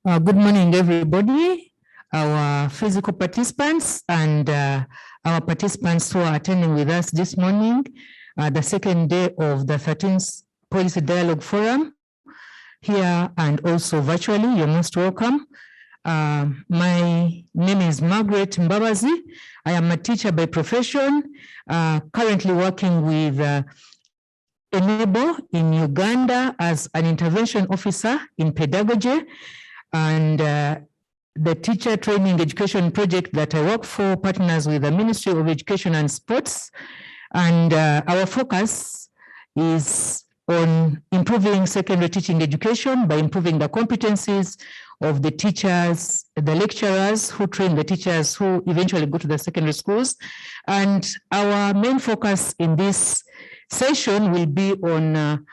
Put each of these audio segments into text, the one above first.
Good morning, everybody, our physical participants and our participants who are attending with us this morning, the second day of the 13th Policy Dialogue Forum, here and also virtually. You're most welcome. My name is Margaret Mbabazi. I am a teacher by profession, currently working with ENABEL in Uganda as an intervention officer in pedagogy. And the teacher training education project that I work for partners with the Ministry of Education and Sports. And our focus is on improving secondary teaching education by improving the competencies of the teachers, the lecturers who train the teachers who eventually go to the secondary schools. And our main focus in this session will be on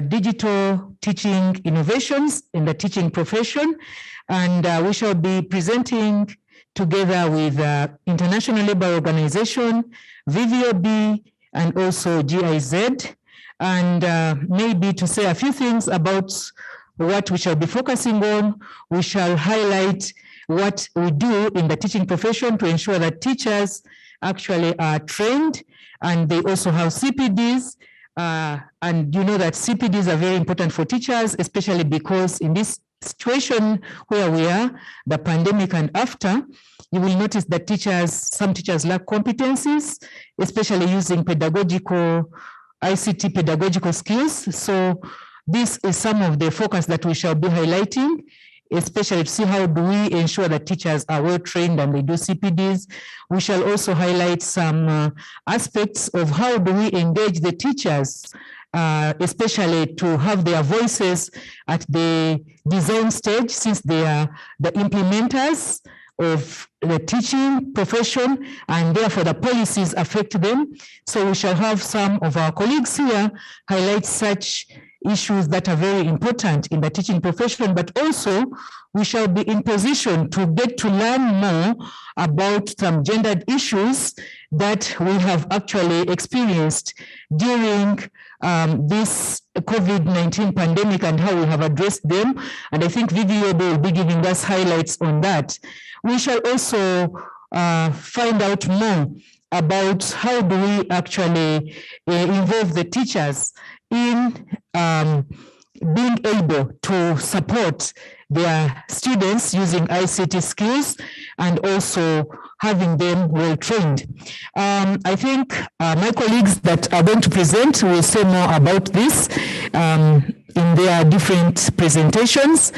digital teaching innovations in the teaching profession. And we shall be presenting together with International Labour Organization, viviob, and also GIZ. And maybe to say a few things about what we shall be focusing on, we shall highlight what we do in the teaching profession to ensure that teachers actually are trained, and they also have CPDs. And you know that CPDs are very important for teachers, especially because in this situation where we are, the pandemic and after, you will notice that some teachers lack competencies, especially using ICT pedagogical skills. So this is some of the focus that we shall be highlighting, especially to see how do we ensure that teachers are well trained and they do CPDs. We shall also highlight some aspects of how do we engage the teachers, especially to have their voices at the design stage, since they are the implementers of the teaching profession, and therefore the policies affect them. So we shall have some of our colleagues here highlight such issues that are very important in the teaching profession, but also we shall be in position to get to learn more about some gendered issues that we have actually experienced during this COVID-19 pandemic and how we have addressed them. And I think viviob will be giving us highlights on that. We shall also find out more about how do we actually involve the teachers in being able to support their students using ICT skills and also having them well trained. I think my colleagues that are going to present will say more about this in their different presentations.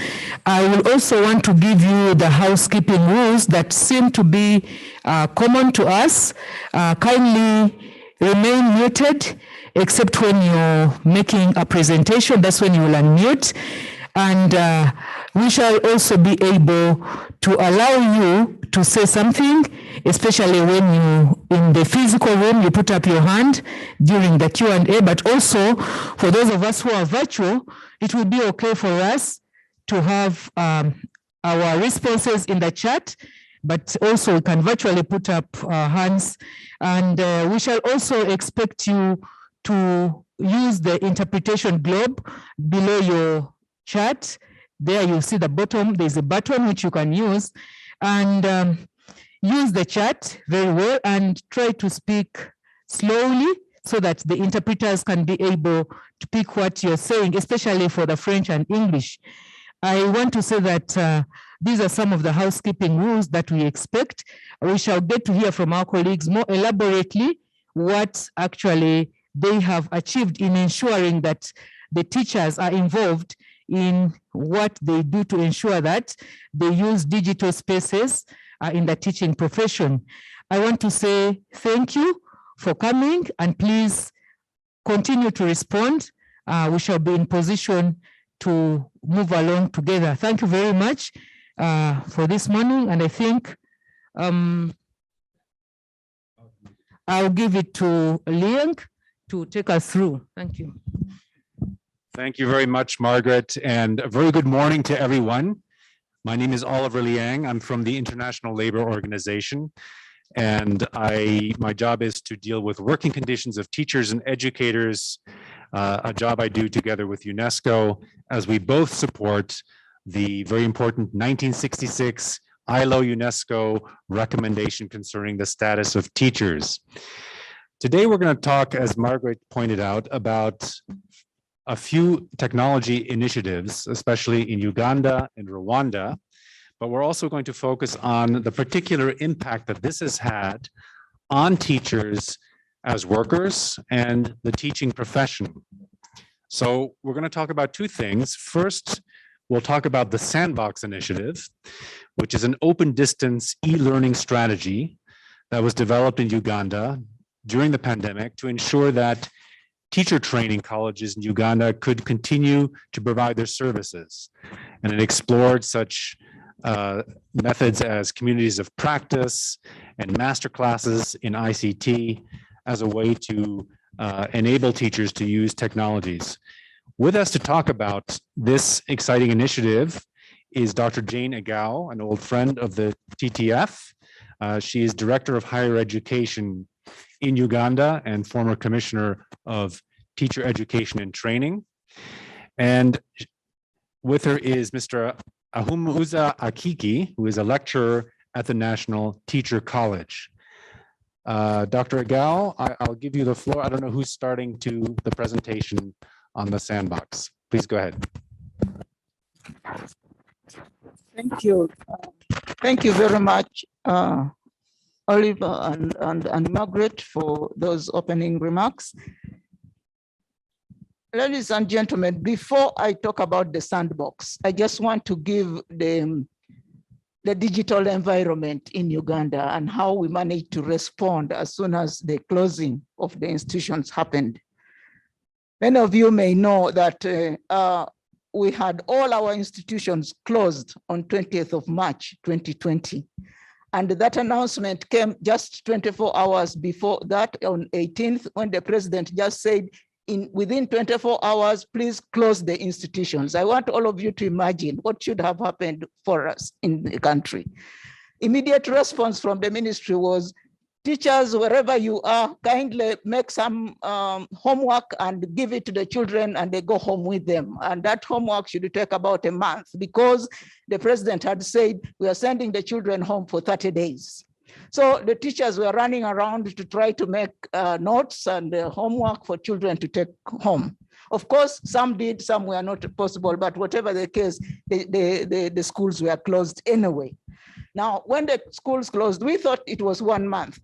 I will also want to give you the housekeeping rules that seem to be common to us. Kindly remain muted, except when you're making a presentation. That's when you will unmute. And we shall also be able to allow you to say something, especially when you, in the physical room, you put up your hand during the Q&A, but also for those of us who are virtual, it will be okay for us to have our responses in the chat, but also we can virtually put up hands. And we shall also expect you to use the interpretation globe below your chat. There you see the bottom, there's a button which you can use, and use the chat very well and try to speak slowly so that the interpreters can be able to pick what you're saying, especially for the French and English. I want to say that these are some of the housekeeping rules that we expect. We shall get to hear from our colleagues more elaborately what actually they have achieved in ensuring that the teachers are involved in what they do to ensure that they use digital spaces in the teaching profession. I want to say thank you for coming, and please continue to respond. We shall be in position to move along together. Thank you very much for this morning, and I think I'll give it to Liang to take us through. Thank you. Thank you very much, Margaret, and a very good morning to everyone. My name is Oliver Liang. I'm from the International Labour Organization, and my job is to deal with working conditions of teachers and educators, a job I do together with UNESCO as we both support the very important 1966 ILO UNESCO recommendation concerning the status of teachers. Today, we're going to talk, as Margaret pointed out, about a few technology initiatives, especially in Uganda and Rwanda, but we're also going to focus on the particular impact that this has had on teachers as workers and the teaching profession. So we're going to talk about two things. First, we'll talk about the Sandbox initiative, which is an open distance e-learning strategy that was developed in Uganda during the pandemic to ensure that teacher training colleges in Uganda could continue to provide their services. And it explored such methods as communities of practice and master classes in ICT as a way to enable teachers to use technologies. With us to talk about this exciting initiative is Dr. Jane Agao, an old friend of the TTF. She is Director of Higher Education in Uganda and former Commissioner of Teacher Education and Training. And with her is Mr. Ahumuza Akiki, who is a lecturer at the National Teacher College. Dr. Agao, I'll give you the floor. I don't know who's starting to the presentation on the Sandbox. Please go ahead. Thank you. Thank you very much, Oliver and Margaret, for those opening remarks. Ladies and gentlemen, before I talk about the Sandbox, I just want to give the digital environment in Uganda and how we managed to respond as soon as the closing of the institutions happened. Many of you may know that we had all our institutions closed on 20th of March, 2020. And that announcement came just 24 hours before that on 18th, when the president just said, within 24 hours, please close the institutions. I want all of you to imagine what should have happened for us in the country. Immediate response from the ministry was, teachers, wherever you are, kindly make some homework and give it to the children and they go home with them. And that homework should take about a month because the president had said, we are sending the children home for 30 days. So the teachers were running around to try to make notes and homework for children to take home. Of course, some did, some were not possible, but whatever the case, the schools were closed anyway. Now, when the schools closed, we thought it was 1 month.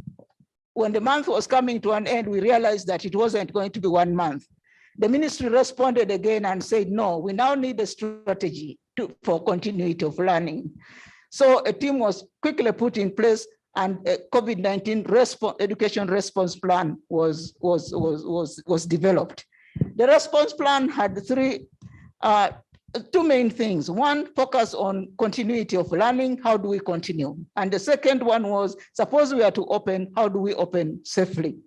When the month was coming to an end, we realized that it wasn't going to be 1 month. The ministry responded again and said, no, we now need a strategy for continuity of learning. So a team was quickly put in place and a COVID-19 education response plan was developed. The response plan had two main things. One, focus on continuity of learning. How do we continue? And the second one was, suppose we are to open, how do we open safely?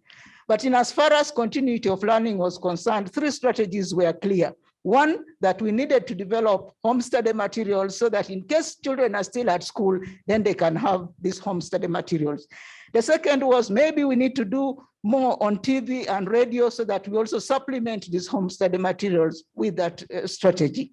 But in as far as continuity of learning was concerned, 3 strategies were clear. One, that we needed to develop home study materials so that in case children are still at school, then they can have these home study materials. The second was maybe we need to do more on TV and radio so that we also supplement these home study materials with that strategy.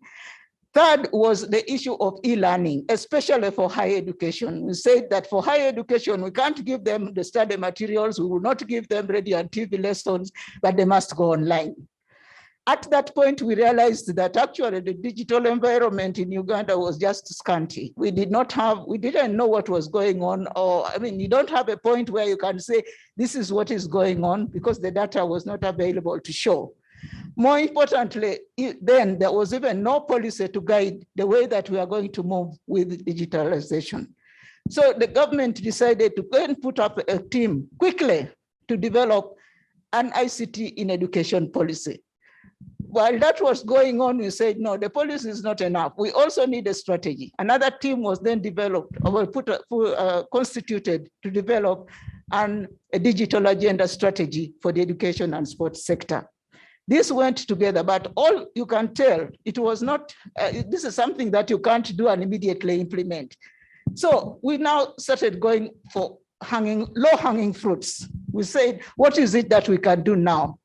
Third was the issue of e-learning, especially for higher education. We said that for higher education, we can't give them the study materials, we will not give them radio and TV lessons, but they must go online. At that point, we realized that actually the digital environment in Uganda was just scanty. We didn't know what was going on, or I mean, you don't have a point where you can say, this is what is going on, because the data was not available to show. More importantly, then there was even no policy to guide the way that we are going to move with digitalization. So the government decided to go and put up a team quickly to develop an ICT in education policy. While that was going on, we said, no, the policy is not enough. We also need a strategy. Another team was then developed, or constituted to develop a digital agenda strategy for the education and sports sector. This went together, but all you can tell, it was not, this is something that you can't do and immediately implement. So we now started going for low-hanging fruits. We said, what is it that we can do now?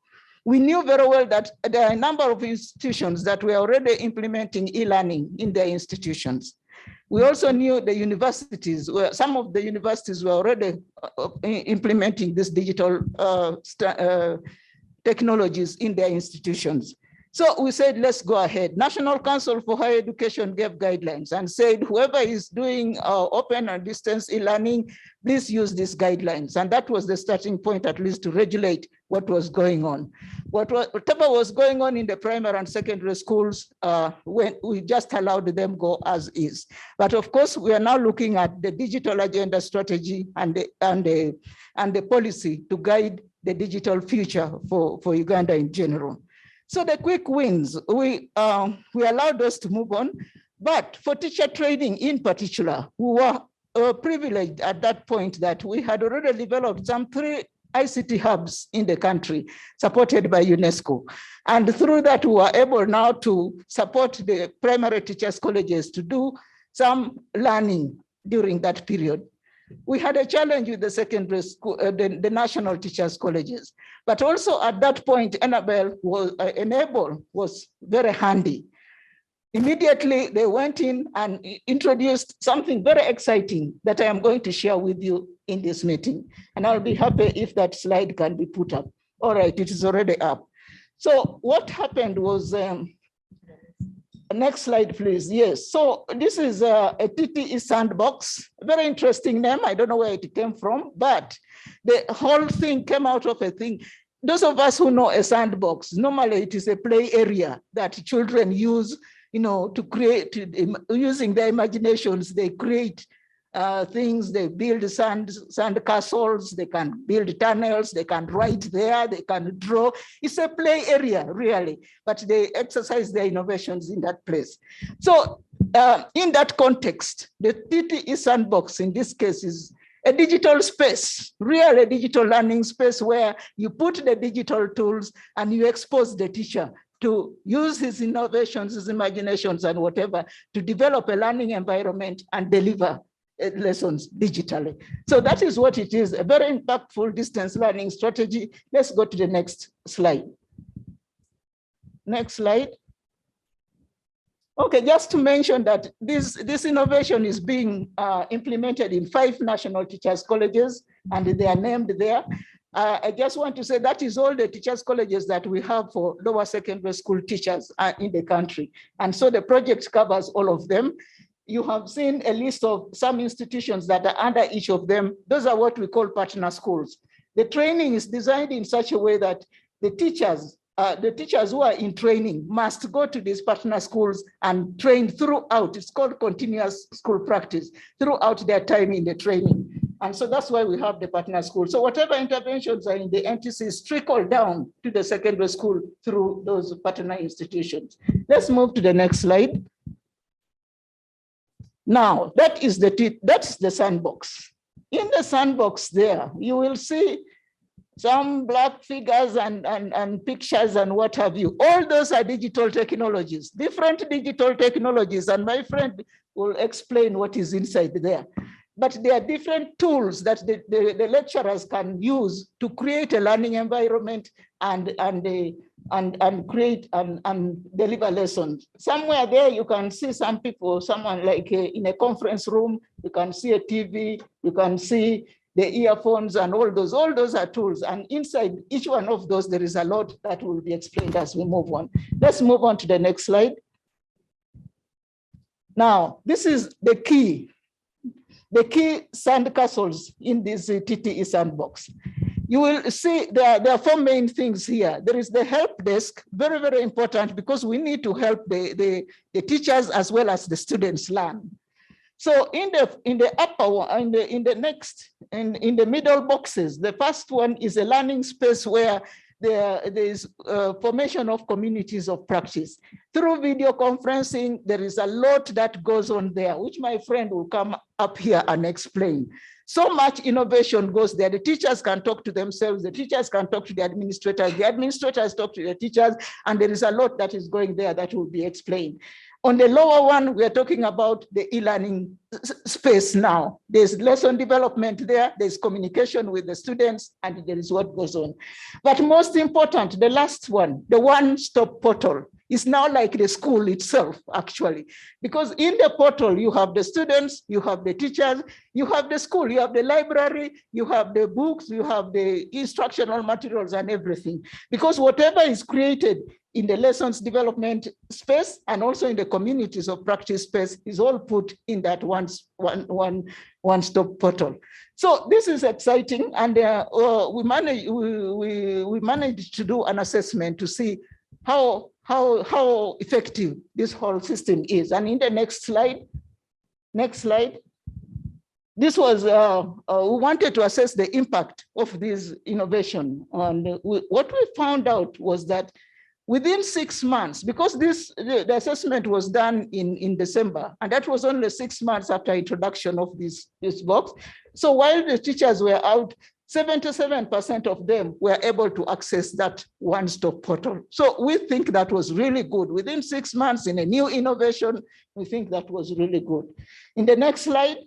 We knew very well that there are a number of institutions that were already implementing e-learning in their institutions. We also knew the universities, where some of the universities were already implementing this digital technologies in their institutions. So we said, let's go ahead. National Council for Higher Education gave guidelines and said, whoever is doing open and distance e-learning, please use these guidelines. And that was the starting point, at least, to regulate what was going on. Whatever was going on in the primary and secondary schools, when we just allowed them go as is. But of course, we are now looking at the digital agenda strategy and the policy to guide the digital future for Uganda in general. So the quick wins, we allowed us to move on, but for teacher training in particular, we were privileged at that point that we had already developed some 3 ICT hubs in the country supported by UNESCO. And through that, we were able now to support the primary teachers colleges to do some learning during that period. We had a challenge with the secondary school, the national teachers colleges, but also at that point, ENABEL was very handy. Immediately, they went in and introduced something very exciting that I am going to share with you in this meeting. And I'll be happy if that slide can be put up. All right, it is already up. So what happened was, next slide, please. Yes, so this is a TTE Sandbox, very interesting name. I don't know where it came from, but the whole thing came out of a thing. Those of us who know a sandbox, normally it is a play area that children use, to create, using their imaginations, they create things, they build sand castles, they can build tunnels, they can write there, they can draw. It's a play area, really, but they exercise their innovations in that place. So in that context, the TTE Sandbox in this case is a digital space, really a digital learning space where you put the digital tools and you expose the teacher to use his innovations, his imaginations and whatever to develop a learning environment and deliver lessons digitally. So that is what it is, a very impactful distance learning strategy. Let's go to the next slide. Next slide. Okay, just to mention that this innovation is being implemented in 5 national teachers colleges, and they are named there. I just want to say that is all the teachers colleges that we have for lower secondary school teachers in the country. And so the project covers all of them. You have seen a list of some institutions that are under each of them. Those are what we call partner schools. The training is designed in such a way that the teachers who are in training must go to these partner schools and train throughout. It's called continuous school practice throughout their time in the training. And so that's why we have the partner school. So whatever interventions are in the NTCs trickle down to the secondary school through those partner institutions. Let's move to the next slide. Now, that's the sandbox. In the sandbox there, you will see some black figures and pictures and what have you. All those are digital technologies, different digital technologies, and my friend will explain what is inside there. But there are different tools that the lecturers can use to create a learning environment and create and deliver lessons. Somewhere there you can see some people, someone like in a conference room, you can see a TV, you can see the earphones and all those are tools. And inside each one of those, there is a lot that will be explained as we move on. Let's move on to the next slide. Now, this is the key sandcastles in this TTE Sandbox. You will see there are 4 main things here. There is the help desk, very, very important because we need to help the teachers as well as the students learn. So in the upper one, in the middle boxes, the first one is a learning space where there is formation of communities of practice. Through video conferencing, there is a lot that goes on there, which my friend will come up here and explain. So much innovation goes there. The teachers can talk to themselves, the teachers can talk to the administrators talk to the teachers, and there is a lot that is going there that will be explained. On the lower one, we are talking about the e-learning space now. There's lesson development there, there's communication with the students, and there is what goes on. But most important, the last one, the one-stop portal, is now like the school itself, actually. Because in the portal, you have the students, you have the teachers, you have the school, you have the library, you have the books, you have the instructional materials and everything. Because whatever is created in the lessons development space and also in the communities of practice space is all put in that one-stop portal. So this is exciting, and we managed to do an assessment to see how effective this whole system is. And in the next slide, this was, we wanted to assess the impact of this innovation. And what we found out was that within 6 months, because the assessment was done in December, and that was only 6 months after introduction of this box. So while the teachers were out, 77% of them were able to access that one-stop portal. So we think that was really good. Within 6 months in a new innovation, we think that was really good. In the next slide,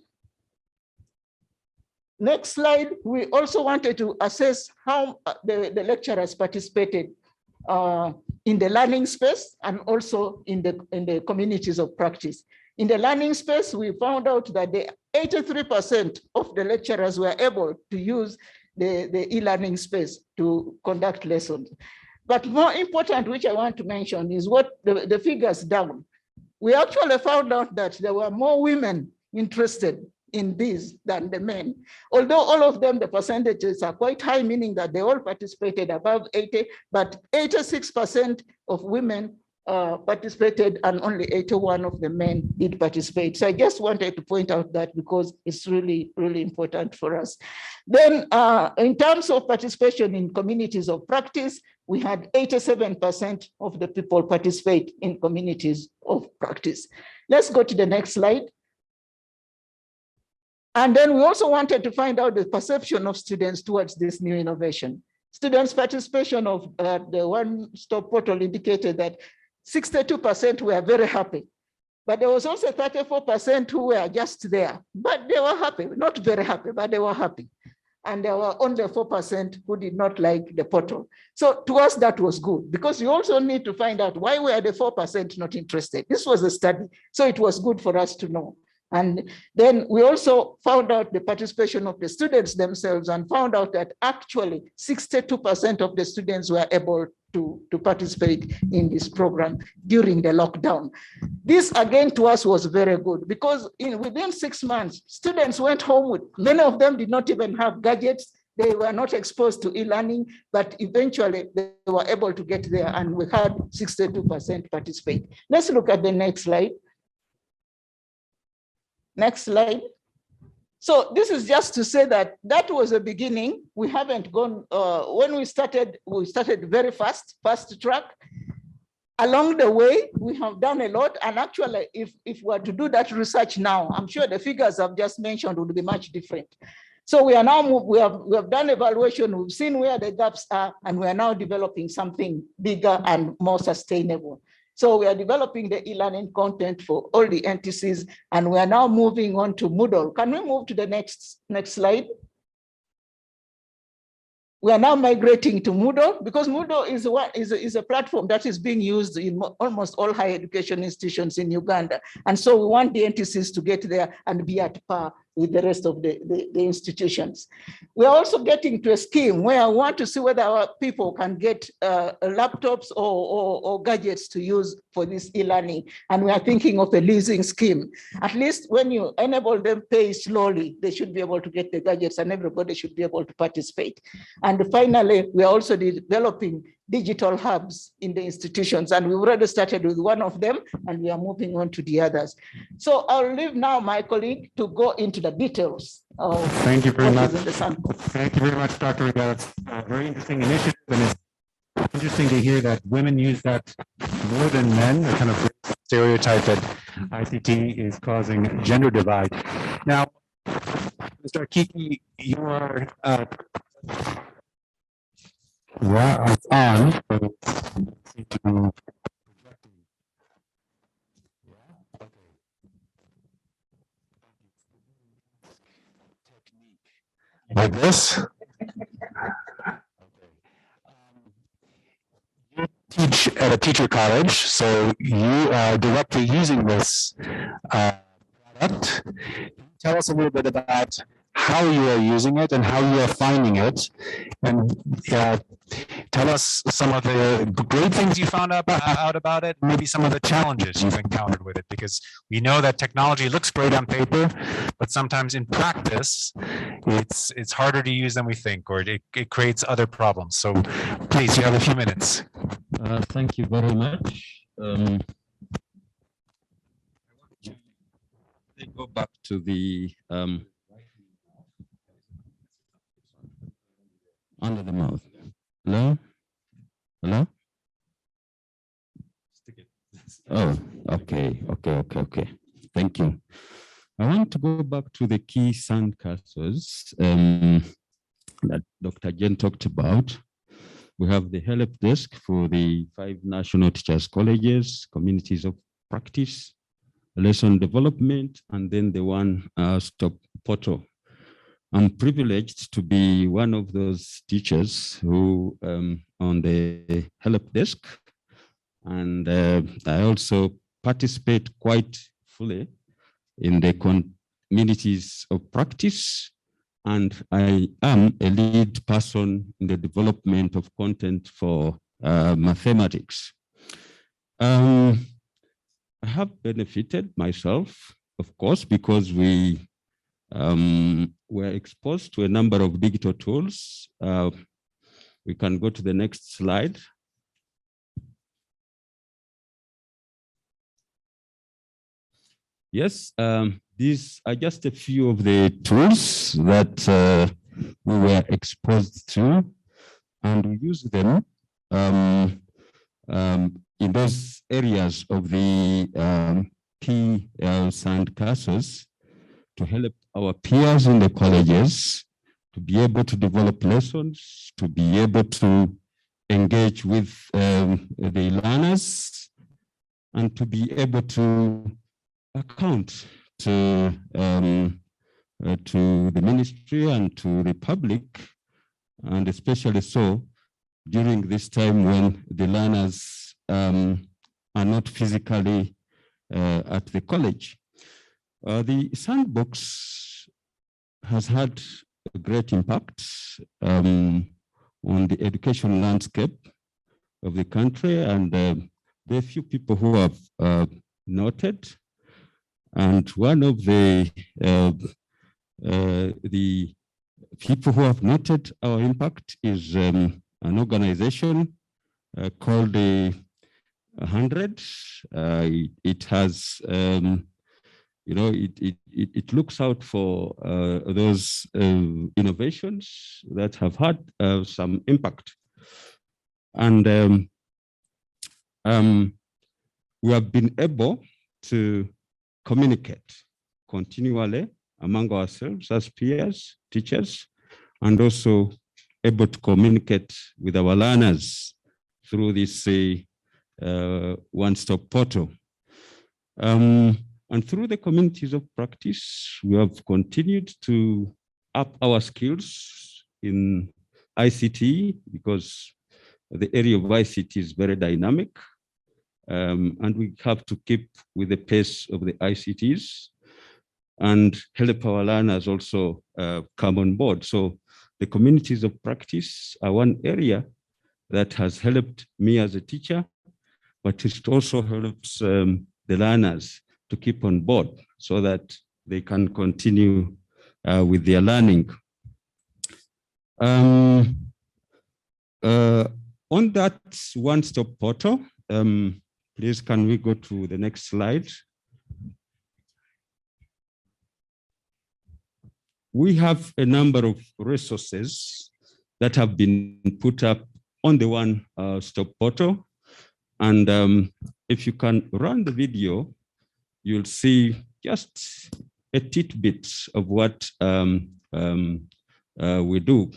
we also wanted to assess how the lecturers participated in the learning space and also in the communities of practice. In the learning space, we found out that 83% of the lecturers were able to use the e-learning space to conduct lessons. But more important, which I want to mention, is what the figures down. We actually found out that there were more women interested in this than the men. Although all of them, the percentages are quite high, meaning that they all participated above 80, but 86% of women participated and only 81 of the men did participate. So I just wanted to point out that because it's really, really important for us. Then in terms of participation in communities of practice, we had 87% of the people participate in communities of practice. Let's go to the next slide. And then we also wanted to find out the perception of students towards this new innovation. Students' participation of the one-stop portal indicated that 62% were very happy, but there was also 34% who were just there, but they were happy, not very happy, but they were happy. And there were only 4% who did not like the portal. So to us, that was good, because you also need to find out why were the 4% not interested. This was a study, so it was good for us to know. And then we also found out the participation of the students themselves and found out that actually 62% of the students were able to participate in this program during the lockdown. This again to us was very good, because within 6 months, students went home with, many of them did not even have gadgets. They were not exposed to e-learning, but eventually they were able to get there, and we had 62% participate. Let's look at the next slide. Next slide. So this is just to say that that was a beginning. We haven't gone, when we started very fast track. Along the way, we have done a lot. And actually, if we were to do that research now, I'm sure the figures I've just mentioned would be much different. So we are now, we have done evaluation, we've seen where the gaps are, and we are now developing something bigger and more sustainable. So we are developing the e-learning content for all the entities, and we are now moving on to Moodle. Can we move to the next slide? We are now migrating to Moodle, because Moodle is a platform that is being used in almost all higher education institutions in Uganda. And so we want the entities to get there and be at par with the rest of the institutions. We're also getting to a scheme where I want to see whether our people can get laptops or gadgets to use for this e-learning. And we are thinking of a leasing scheme. At least when you enable them pay slowly, they should be able to get the gadgets and everybody should be able to participate. And finally, we are also developing digital hubs in the institutions, and we've already started with one of them, and we are moving on to the others. So I'll leave now my colleague to go into the details of Thank you very much. In the Sandbox. Thank you very much, Dr. Regal. It's a very interesting initiative, and it's interesting to hear that women use that more than men, the kind of stereotype that ICT is causing gender divide. Now, Mr. Akiki, you are it's on. Like this? You teach at a teacher college, so you are directly using this product. Tell us a little bit about how you are using it and how you are finding it, and tell us some of the great things you found out about it, maybe some of the challenges you've encountered with it, because we know that technology looks great on paper, but sometimes in practice, it's harder to use than we think, or it creates other problems. So please, you have a few minutes. Thank you very much. They go back to the under the mouth. Hello? Hello? Oh, okay. Thank you. I want to go back to the key sandcastles that Dr. Jen talked about. We have the help desk for the 5 national teachers colleges, communities of practice, lesson development, and then the one-stop portal. I'm privileged to be one of those teachers who on the help desk, and I also participate quite fully in the communities of practice, and I am a lead person in the development of content for mathematics. I have benefited myself, of course, because we were exposed to a number of digital tools. We can go to the next slide. Yes, these are just a few of the tools that we were exposed to, and we use them in those areas of the key sandcastles to help our peers in the colleges to be able to develop lessons, to be able to engage with the learners, and to be able to account to the ministry and to the public, and especially so during this time when the learners are not physically at the college. The Sandbox has had a great impact on the education landscape of the country, and there are a few people who have noted. And one of the people who have noted our impact is an organization called the 100. It has, it looks out for those innovations that have had some impact. And we have been able to communicate continually among ourselves as peers, teachers, and also able to communicate with our learners through this one-stop portal. And through the communities of practice, we have continued to up our skills in ICT, because the area of ICT is very dynamic. And we have to keep with the pace of the ICTs and help our learners also come on board. So the communities of practice are one area that has helped me as a teacher, but it also helps the learners to keep on board so that they can continue with their learning. On that one-stop portal, please, can we go to the next slide? We have a number of resources that have been put up on the one-stop portal. And if you can run the video, you'll see just a tidbit of what we do.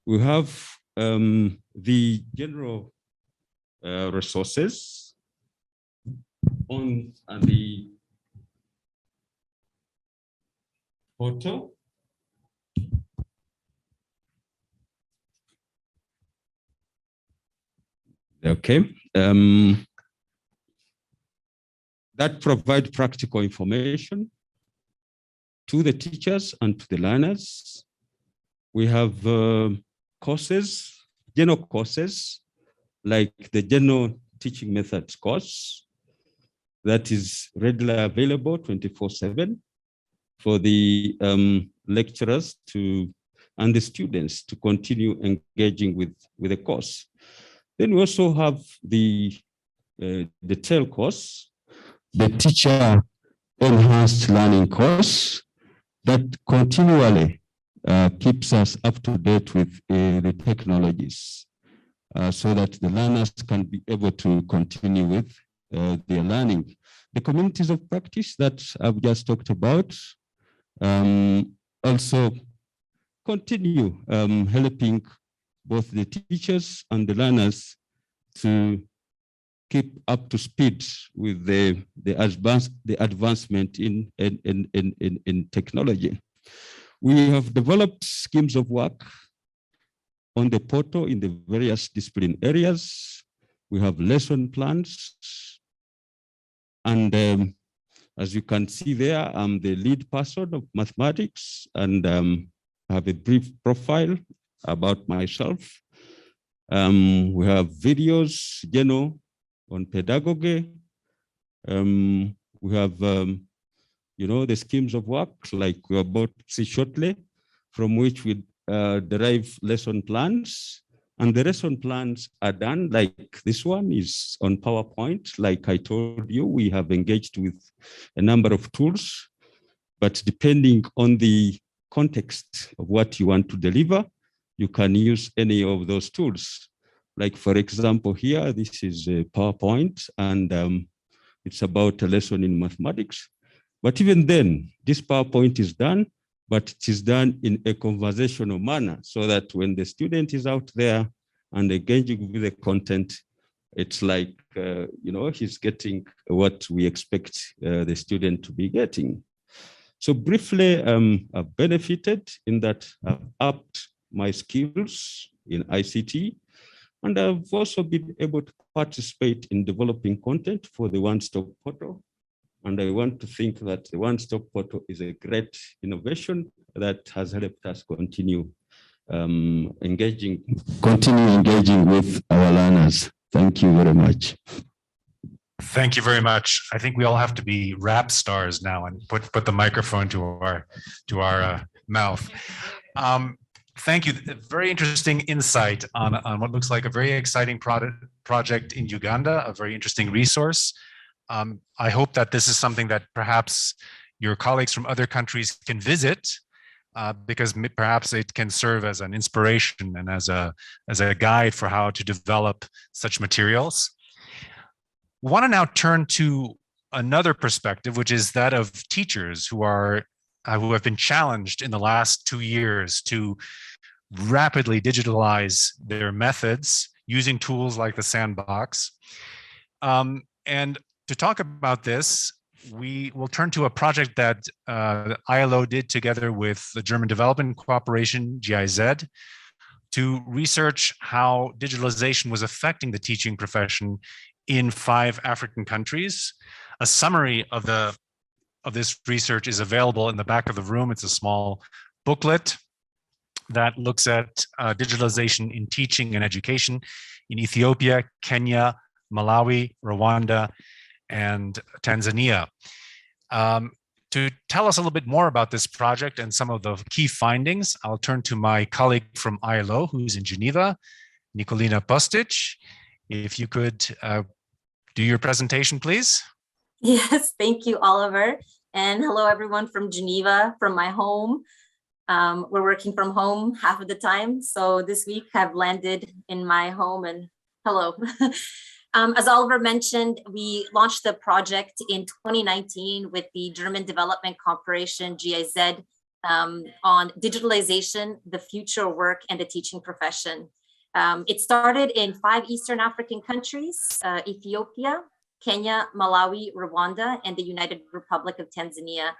We have the general resources on the portal. Okay. That provide practical information to the teachers and to the learners. We have courses, general courses, like the general teaching methods course that is readily available 24/7 for the lecturers and the students to continue engaging with the course. Then we also have the tail course, the teacher enhanced learning course that continually keeps us up to date with the technologies so that the learners can be able to continue with their learning. The communities of practice that I've just talked about also continue helping both the teachers and the learners to keep up to speed with the advancement in technology. We have developed schemes of work on the portal in the various discipline areas. We have lesson plans. And as you can see there, I'm the lead person of mathematics, and I have a brief profile about myself. We have videos, on pedagogy. We have, the schemes of work, like we're about to see shortly, from which we derive lesson plans. And the lesson plans are done, like this one is on PowerPoint. Like I told you, we have engaged with a number of tools, but depending on the context of what you want to deliver, you can use any of those tools. Like, for example, here, this is a PowerPoint, and it's about a lesson in mathematics. But even then, this PowerPoint is done, but it is done in a conversational manner, so that when the student is out there and engaging with the content, it's like, he's getting what we expect the student to be getting. So briefly, I've benefited in that I've upped my skills in ICT, and I've also been able to participate in developing content for the One-Stop Portal. And I want to think that the One-Stop Portal is a great innovation that has helped us continue engaging with our learners. Thank you very much. Thank you very much. I think we all have to be rap stars now and put the microphone to our mouth. Thank you. Very interesting insight on what looks like a very exciting project in Uganda, a very interesting resource. I hope that this is something that perhaps your colleagues from other countries can visit, because perhaps it can serve as an inspiration and as a guide for how to develop such materials. We want to now turn to another perspective, which is that of teachers who have been challenged in the last 2 years to rapidly digitalize their methods using tools like the Sandbox. And to talk about this, we will turn to a project that ILO did together with the German Development Cooperation, GIZ, to research how digitalization was affecting the teaching profession in 5 African countries. A summary of this research is available in the back of the room. It's a small booklet that looks at digitalization in teaching and education in Ethiopia, Kenya, Malawi, Rwanda, and Tanzania. To tell us a little bit more about this project and some of the key findings, I'll turn to my colleague from ILO, who's in Geneva, Nikolina Postic. If you could do your presentation, please. Yes, thank you, Oliver. And hello, everyone from Geneva, from my home. We're working from home half of the time. So this week I've landed in my home, and hello. As Oliver mentioned, we launched the project in 2019 with the German Development Cooperation, GIZ, on digitalization, the future of work and the teaching profession. It started in 5 Eastern African countries, Ethiopia, Kenya, Malawi, Rwanda, and the United Republic of Tanzania.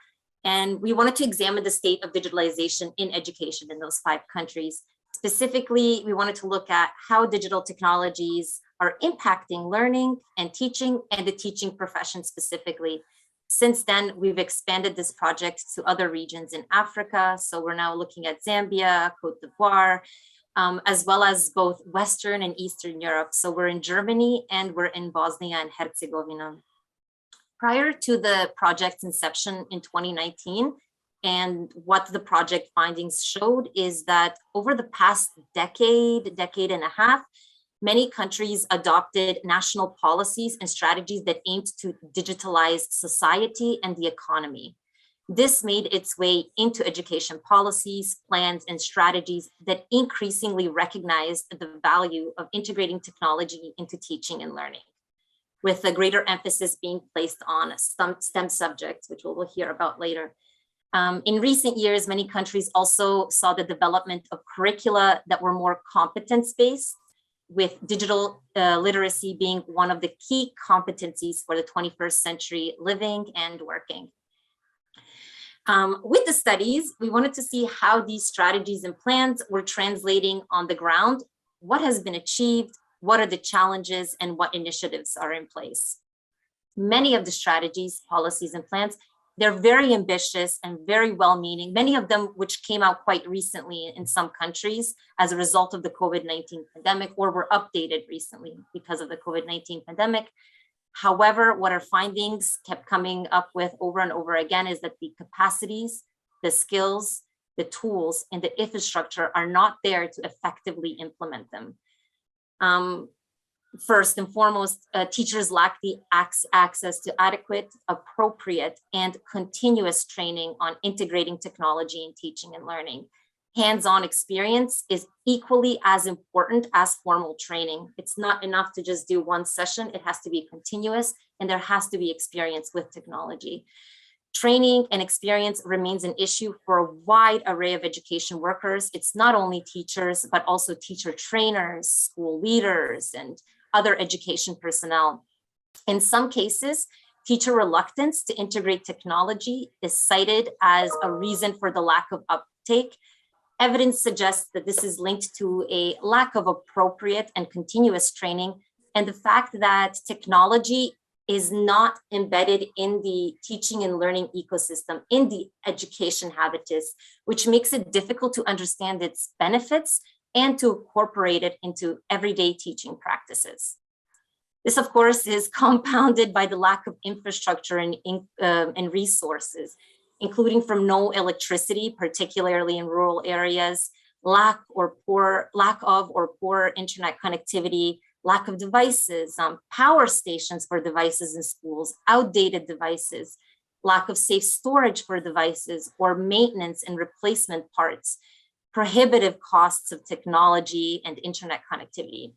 And we wanted to examine the state of digitalization in education in those 5 countries. Specifically, we wanted to look at how digital technologies are impacting learning and teaching and the teaching profession specifically. Since then, we've expanded this project to other regions in Africa. So we're now looking at Zambia, Cote d'Ivoire, as well as both Western and Eastern Europe. So we're in Germany and we're in Bosnia and Herzegovina. Prior to the project's inception in 2019, and what the project findings showed is that over the past decade and a half, many countries adopted national policies and strategies that aimed to digitalize society and the economy. This made its way into education policies, plans, and strategies that increasingly recognized the value of integrating technology into teaching and learning, with a greater emphasis being placed on STEM subjects, which we'll hear about later. In recent years, many countries also saw the development of curricula that were more competence-based, with digital literacy being one of the key competencies for the 21st century living and working. With the studies, we wanted to see how these strategies and plans were translating on the ground, what has been achieved, what are the challenges, and what initiatives are in place. Many of the strategies, policies, and plans, they're very ambitious and very well-meaning, many of them which came out quite recently in some countries as a result of the COVID-19 pandemic, or were updated recently because of the COVID-19 pandemic. However, what our findings kept coming up with over and over again is that the capacities, the skills, the tools, and the infrastructure are not there to effectively implement them. First and foremost, teachers lack the access to adequate, appropriate, and continuous training on integrating technology in teaching and learning. Hands-on experience is equally as important as formal training. It's not enough to just do one session. It has to be continuous, and there has to be experience with technology. Training and experience remains an issue for a wide array of education workers. It's not only teachers, but also teacher trainers, school leaders, and other education personnel. In some cases, teacher reluctance to integrate technology is cited as a reason for the lack of uptake. Evidence suggests that this is linked to a lack of appropriate and continuous training, and the fact that technology is not embedded in the teaching and learning ecosystem, in the education habitus, which makes it difficult to understand its benefits and to incorporate it into everyday teaching practices. This, of course, is compounded by the lack of infrastructure and resources, including from no electricity, particularly in rural areas, lack of or poor internet connectivity, lack of devices, power stations for devices in schools, outdated devices, lack of safe storage for devices or maintenance and replacement parts, prohibitive costs of technology and internet connectivity.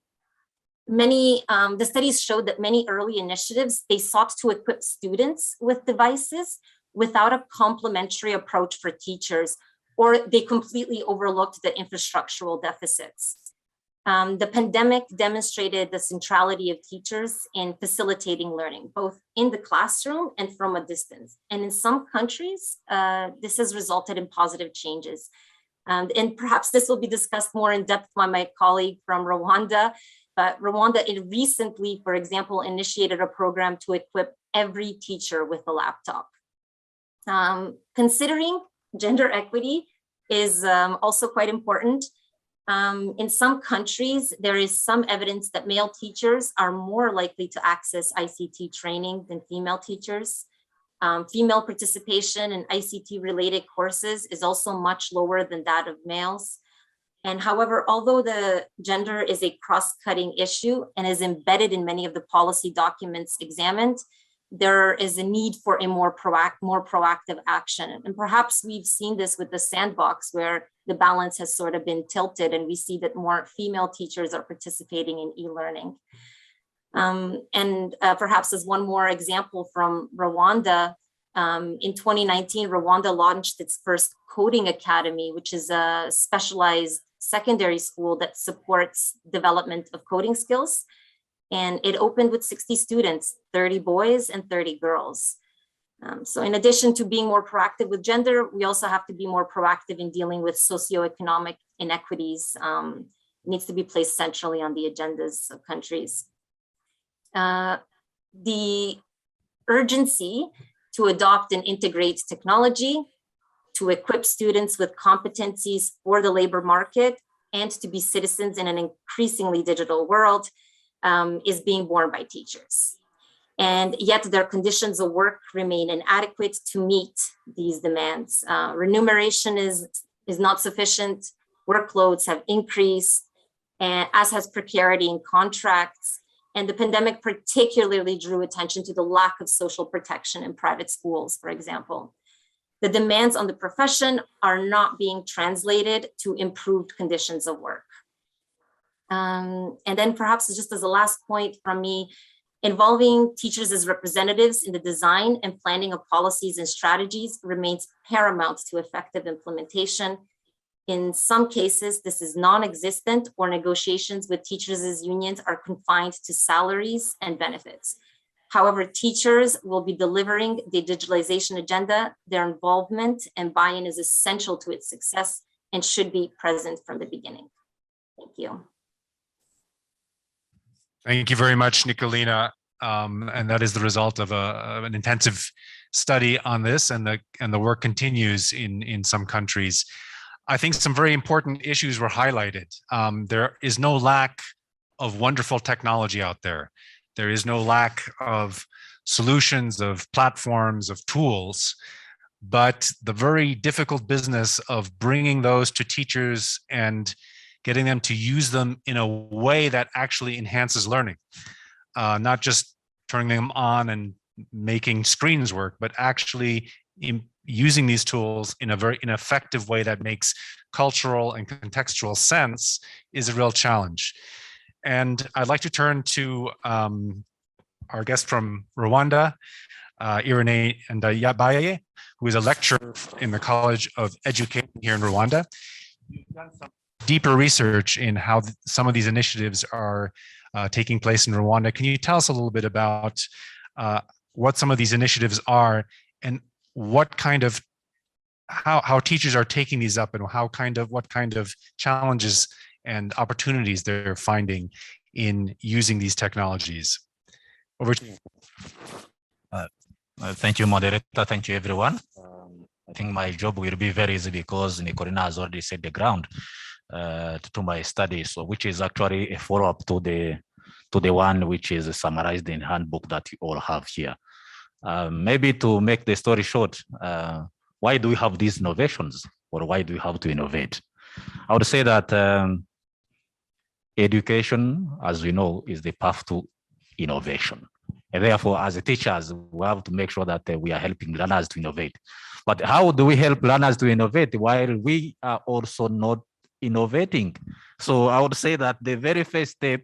The studies showed that many early initiatives, they sought to equip students with devices without a complementary approach for teachers, or they completely overlooked the infrastructural deficits. The pandemic demonstrated the centrality of teachers in facilitating learning, both in the classroom and from a distance. And in some countries, this has resulted in positive changes. And perhaps this will be discussed more in depth by my colleague from Rwanda. But Rwanda, it recently, for example, initiated a program to equip every teacher with a laptop. Considering gender equity is also quite important. In some countries, there is some evidence that male teachers are more likely to access ICT training than female teachers. Female participation in ICT related courses is also much lower than that of males. And however, although the gender is a cross-cutting issue and is embedded in many of the policy documents examined, there is a need for a more proactive action. And perhaps we've seen this with the Sandbox, where the balance has sort of been tilted, and we see that more female teachers are participating in e-learning. Perhaps as one more example from Rwanda, in 2019, Rwanda launched its first coding academy, which is a specialized secondary school that supports development of coding skills. And it opened with 60 students, 30 boys and 30 girls. So in addition to being more proactive with gender, we also have to be more proactive in dealing with socioeconomic inequities. needs to be placed centrally on the agendas of countries. The urgency to adopt and integrate technology, to equip students with competencies for the labor market, and to be citizens in an increasingly digital world is being borne by teachers. And yet their conditions of work remain inadequate to meet these demands. Remuneration is not sufficient, workloads have increased, and as has precarity in contracts. And the pandemic particularly drew attention to the lack of social protection in private schools, for example. The demands on the profession are not being translated to improved conditions of work. And then perhaps just as a last point from me, involving teachers as representatives in the design and planning of policies and strategies remains paramount to effective implementation. In some cases, this is non-existent, or negotiations with teachers' unions are confined to salaries and benefits. However, teachers will be delivering the digitalization agenda. Their involvement and buy-in is essential to its success and should be present from the beginning. Thank you. Thank you very much, Nicolina. And that is the result of an intensive study on this, and the work continues in some countries. I think some very important issues were highlighted. There is no lack of wonderful technology out there. There is no lack of solutions, of platforms, of tools, but the very difficult business of bringing those to teachers and getting them to use them in a way that actually enhances learning, not just turning them on and making screens work, but actually using these tools in a very effective way that makes cultural and contextual sense is a real challenge. And I'd like to turn to our guest from Rwanda, Irene Ndayabaye, who is a lecturer in the College of Education here in Rwanda. You've done some deeper research in how some of these initiatives are taking place in Rwanda. Can you tell us a little bit about what some of these initiatives are, and what kind of how teachers are taking these up, and what kind of challenges and opportunities they're finding in using these technologies? Over to you. Thank you, moderator. Thank you, everyone. I think my job will be very easy because Nicolina has already set the ground to my study, so which is actually a follow-up to the one which is summarized in handbook that you all have here. Maybe to make the story short, why do we have these innovations, or why do we have to innovate? I would say that education, as we know, is the path to innovation. And therefore, as teachers, we have to make sure that we are helping learners to innovate. But how do we help learners to innovate while we are also not innovating? So I would say that the very first step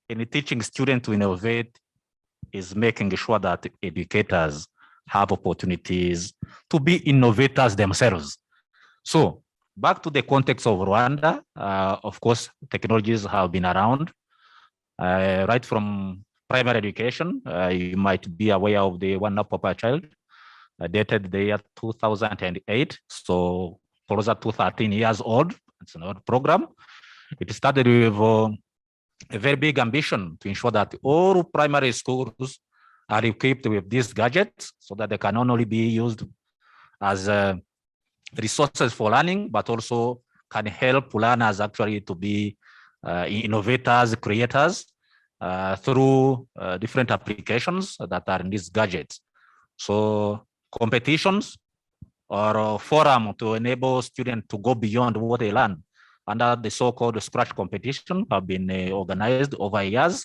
in teaching students to innovate is making sure that educators have opportunities to be innovators themselves. So back to the context of Rwanda, of course, technologies have been around right from primary education. You might be aware of the One Up per Child, dated the year 2008. So closer to 13 years old. It's an old program. It started with a very big ambition to ensure that all primary schools are equipped with these gadgets so that they can not only be used as resources for learning, but also can help learners actually to be innovators, creators through different applications that are in these gadgets. So competitions or a forum to enable students to go beyond what they learn under the so-called Scratch competition have been organized over years.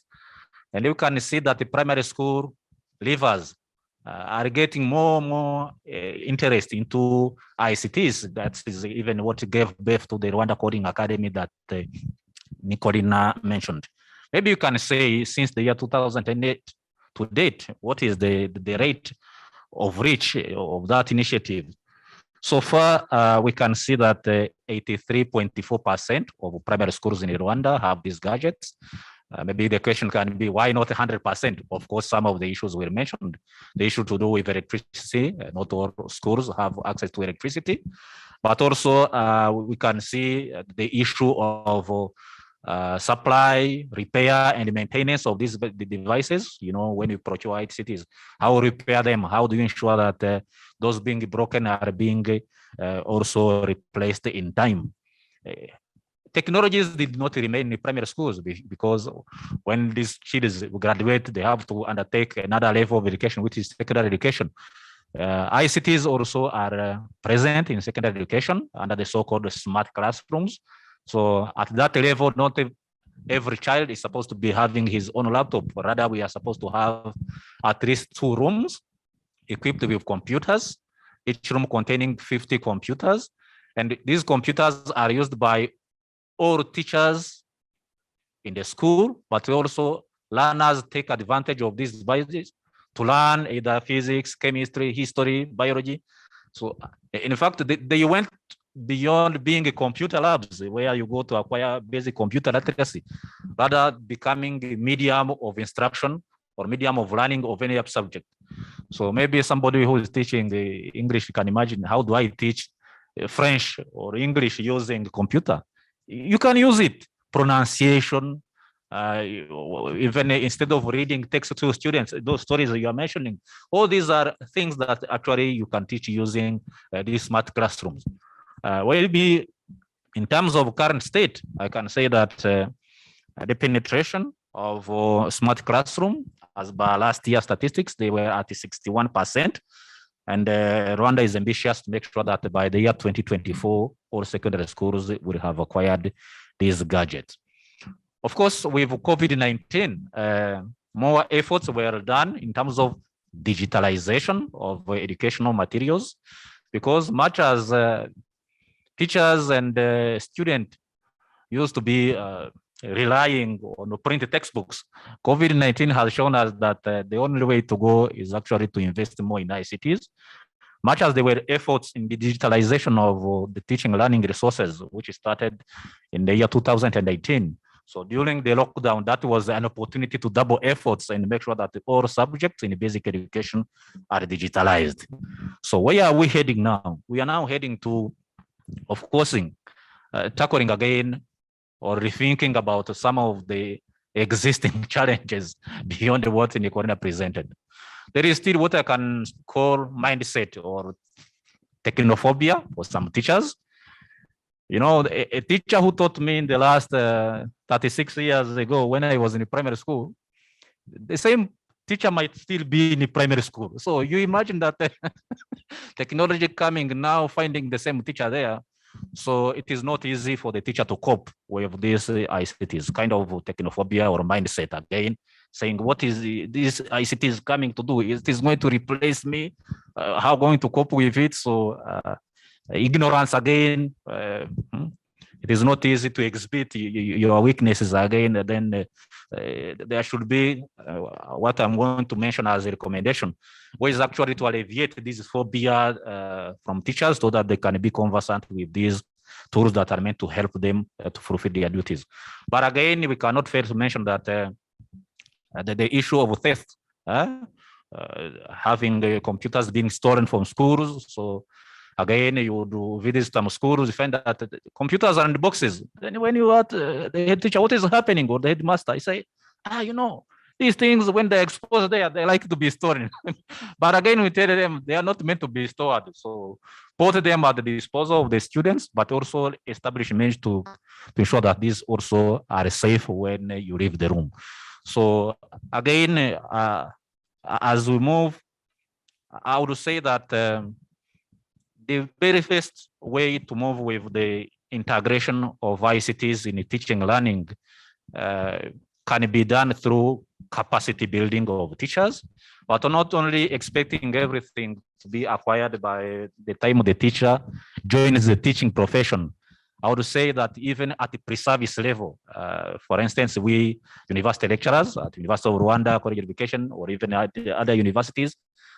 And you can see that the primary school leavers are getting more and more interest into ICTs. That is even what gave birth to the Rwanda Coding Academy that Nicolina mentioned. Maybe you can say since the year 2008 to date, what is the rate of reach of that initiative? So far, we can see that 83.4% of primary schools in Rwanda have these gadgets. Maybe the question can be, why not 100%? Of course, some of the issues were mentioned. The issue to do with electricity, not all schools have access to electricity. But also, we can see the issue of supply, repair, and maintenance of these devices. You know, when you provide cities, how repair them? How do you ensure that those being broken are being also replaced in time? Technologies did not remain in primary schools because when these kids graduate, they have to undertake another level of education, which is secondary education. ICTs also are present in secondary education under the so-called smart classrooms. So at that level, not every child is supposed to be having his own laptop. Rather, we are supposed to have at least 2 rooms equipped with computers, each room containing 50 computers. And these computers are used by all teachers in the school, but also learners take advantage of these devices to learn either physics, chemistry, history, biology. So in fact, they went beyond being a computer labs where you go to acquire basic computer literacy, rather becoming a medium of instruction or medium of learning of any subject. So maybe somebody who is teaching the English can imagine, how do I teach French or English using computer? You can use it, pronunciation, even instead of reading text to students, those stories that you are mentioning, all these are things that actually you can teach using these smart classrooms. Maybe in terms of current state, I can say that the penetration of smart classroom, as by last year statistics, they were at 61%. And Rwanda is ambitious to make sure that by the year 2024, all secondary schools will have acquired these gadgets. Of course, with COVID-19, more efforts were done in terms of digitalization of educational materials, because much as teachers and students used to be relying on print textbooks, COVID-19 has shown us that the only way to go is actually to invest more in ICTs. Much as there were efforts in the digitalization of the teaching and learning resources, which started in the year 2018. So during the lockdown, that was an opportunity to double efforts and make sure that all subjects in basic education are digitalized. So where are we heading now? We are now heading to, of course, tackling again or rethinking about some of the existing challenges beyond what Nicolina presented. There is still what I can call mindset or technophobia for some teachers. You know, a teacher who taught me in the last 36 years ago when I was in primary school, the same teacher might still be in primary school. So you imagine that technology coming now, finding the same teacher there. So it is not easy for the teacher to cope with this ICTs, kind of technophobia or mindset again, saying what is this ICT is coming to do? It is going to replace me. How going to cope with it? So ignorance again. It is not easy to exhibit your weaknesses again. And then there should be what I'm going to mention as a recommendation, which is actually to alleviate this phobia from teachers so that they can be conversant with these tools that are meant to help them to fulfill their duties. But again, we cannot fail to mention that the issue of theft, having computers being stolen from schools. So again, you do visit some schools, you find that the computers are in the boxes. Then when you ask the head teacher, what is happening, or the headmaster, I say, you know, these things, when they're exposed there, they like to be stored. But again, we tell them they are not meant to be stored. So put them at the disposal of the students, but also establish means to ensure that these also are safe when you leave the room. So again, as we move, I would say that the very first way to move with the integration of ICTs in teaching and learning can be done through capacity building of teachers, but not only expecting everything to be acquired by the time the teacher joins the teaching profession. I would say that even at the pre-service level, for instance, we university lecturers at University of Rwanda College of Education, or even at other universities,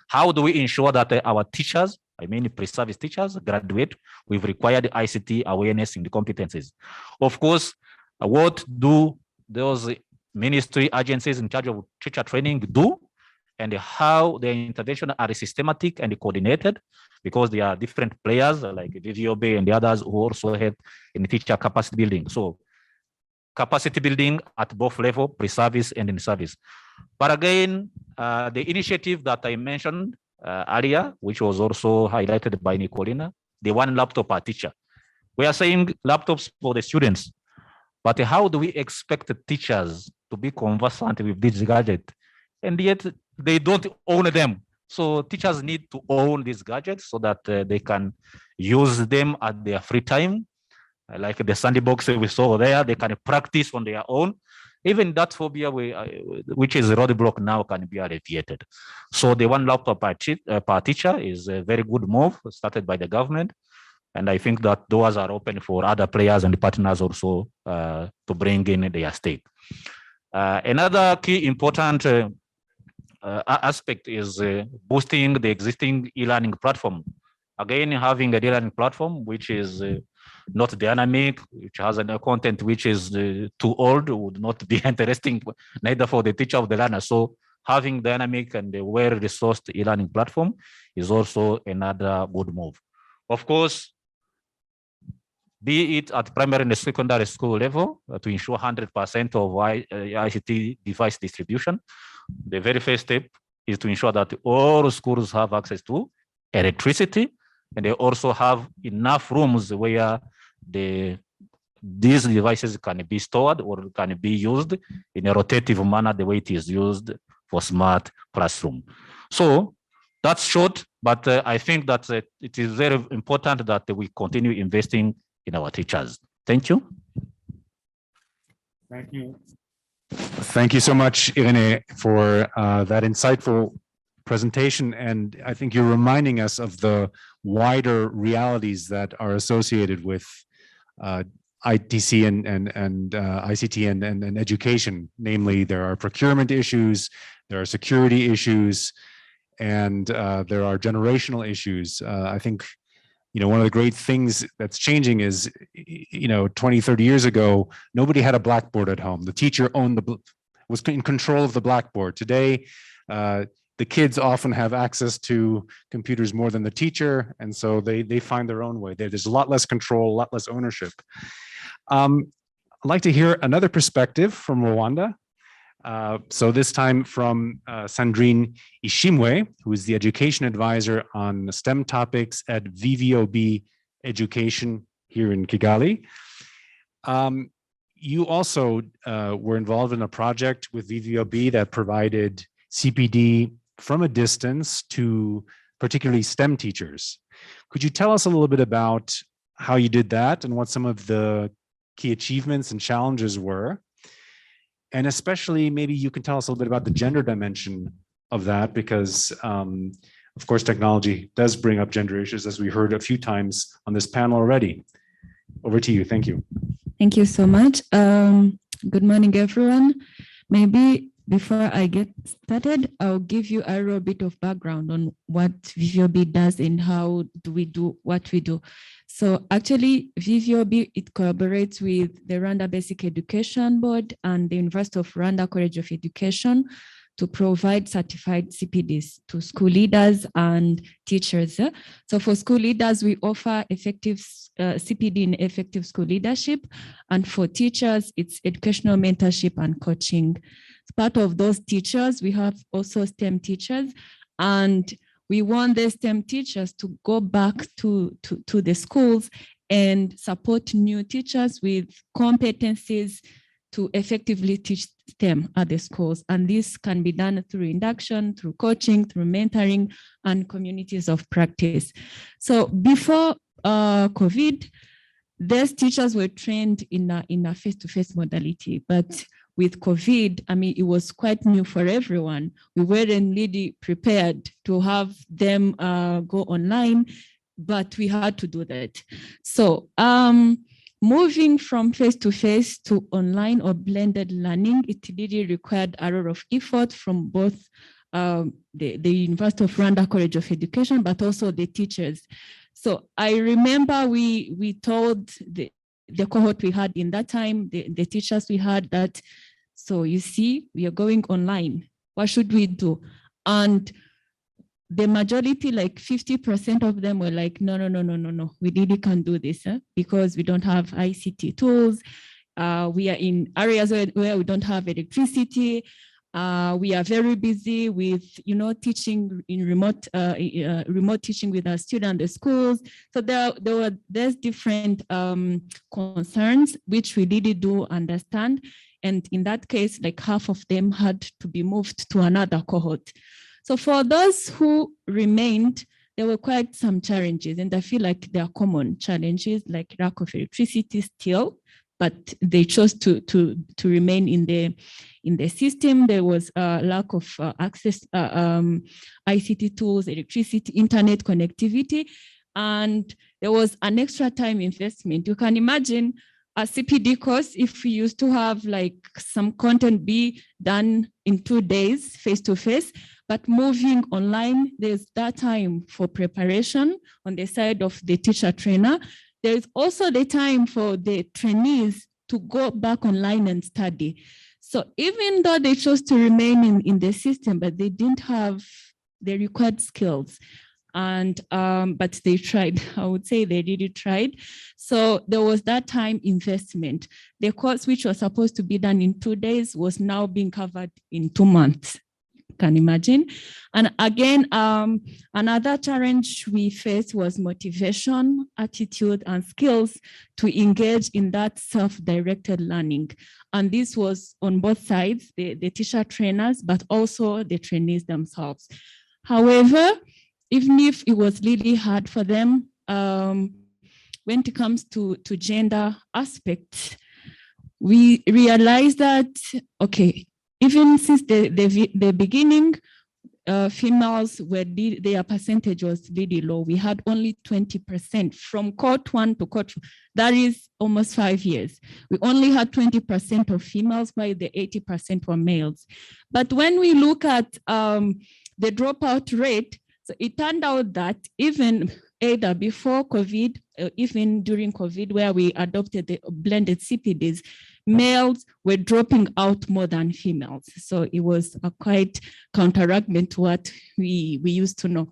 how do we ensure that our teachers, I mean pre-service teachers, graduate with required ICT awareness and competencies? Of course, what do those ministry agencies in charge of teacher training do, and how their intervention are systematic and coordinated, because there are different players like viviob and the others who also help in teacher capacity building. So capacity building at both level, pre-service and in service. But again, the initiative that I mentioned earlier, which was also highlighted by Nicolina, the one laptop per teacher. We are saying laptops for the students, but how do we expect the teachers to be conversant with this gadget? And yet they don't own them. So teachers need to own these gadgets so that they can use them at their free time. Like the Sandbox we saw there, they can practice on their own. Even that phobia, which is a roadblock now, can be alleviated. So the one laptop per teacher is a very good move started by the government. And I think that doors are open for other players and partners also to bring in their stake. Another key important aspect is boosting the existing e-learning platform. Again, having a e-learning platform which is not dynamic, which has a content which is too old, would not be interesting neither for the teacher or the learner. So having dynamic and well-resourced e-learning platform is also another good move. Of course, be it at primary and secondary school level, to ensure 100% of ICT device distribution, the very first step is to ensure that all schools have access to electricity, and they also have enough rooms where these devices can be stored or can be used in a rotative manner, the way it is used for smart classroom. So that's short, but I think that it is very important that we continue investing in our teachers. Thank you. Thank you. Thank you so much, Irene, for that insightful presentation. And I think you're reminding us of the wider realities that are associated with ITC and ICT and education. Namely, there are procurement issues, there are security issues, and there are generational issues. I think, you know, one of the great things that's changing is, you know, 20, 30 years ago, nobody had a blackboard at home. The teacher was in control of the blackboard. Today, the kids often have access to computers more than the teacher, and so they find their own way. There's a lot less control, a lot less ownership. I'd like to hear another perspective from Rwanda. So this time from Sandrine Ishimwe, who is the education advisor on STEM topics at viviob Education here in Kigali. You also were involved in a project with viviob that provided CPD from a distance to particularly STEM teachers. Could you tell us a little bit about how you did that and what some of the key achievements and challenges were? And especially, maybe you can tell us a little bit about the gender dimension of that, because of course, technology does bring up gender issues, as we heard a few times on this panel already. Over to you. Thank you. Thank you so much. Good morning, everyone. Maybe before I get started, I'll give you a little bit of background on what viviob does and how do we do what we do. So actually, viviob, it collaborates with the Rwanda Basic Education Board and the University of Rwanda College of Education to provide certified CPDs to school leaders and teachers. So for school leaders, we offer effective CPD in effective school leadership. And for teachers, it's educational mentorship and coaching. As part of those teachers, we have also STEM teachers, and we want the STEM teachers to go back to the schools and support new teachers with competencies to effectively teach STEM at the schools. And this can be done through induction, through coaching, through mentoring, and communities of practice. So before COVID, these teachers were trained in a face-to-face modality, but with COVID, I mean, it was quite new for everyone. We weren't really prepared to have them go online, but we had to do that. So moving from face-to-face to online or blended learning, it really required a lot of effort from both the University of Rwanda College of Education, but also the teachers. So I remember we told the cohort we had in that time, the teachers we had, that, so you see, we are going online. What should we do? And the majority, like 50% of them were like, no, we really can't do this because we don't have ICT tools. We are in areas where we don't have electricity. We are very busy with, teaching in remote teaching with our students in the schools. So there's different concerns, which we really do understand. And in that case, like half of them had to be moved to another cohort. So for those who remained, there were quite some challenges, and I feel like there are common challenges like lack of electricity still, but they chose to remain in the system. There was a lack of access, ICT tools, electricity, internet connectivity, and there was an extra time investment. You can imagine a CPD course, if we used to have like some content be done in 2 days, face-to-face, but moving online, there's that time for preparation on the side of the teacher trainer. There's also the time for the trainees to go back online and study. So even though they chose to remain in the system, but they didn't have the required skills. And but they tried. I would say they really tried. So there was that time investment. The course which was supposed to be done in 2 days was now being covered in 2 months. Can imagine. And again, another challenge we faced was motivation, attitude, and skills to engage in that self-directed learning. And this was on both sides, the teacher trainers, but also the trainees themselves. However, even if it was really hard for them, when it comes to gender aspects, we realized that, okay, even since the beginning, females their percentage was really low. We had only 20% from cohort 1 to cohort 2. That is almost 5 years. We only had 20% of females, while the 80% were males. But when we look at the dropout rate, so it turned out that even either before COVID, even during COVID, where we adopted the blended CPDs, males were dropping out more than females. So it was a quite counterargument to what we used to know.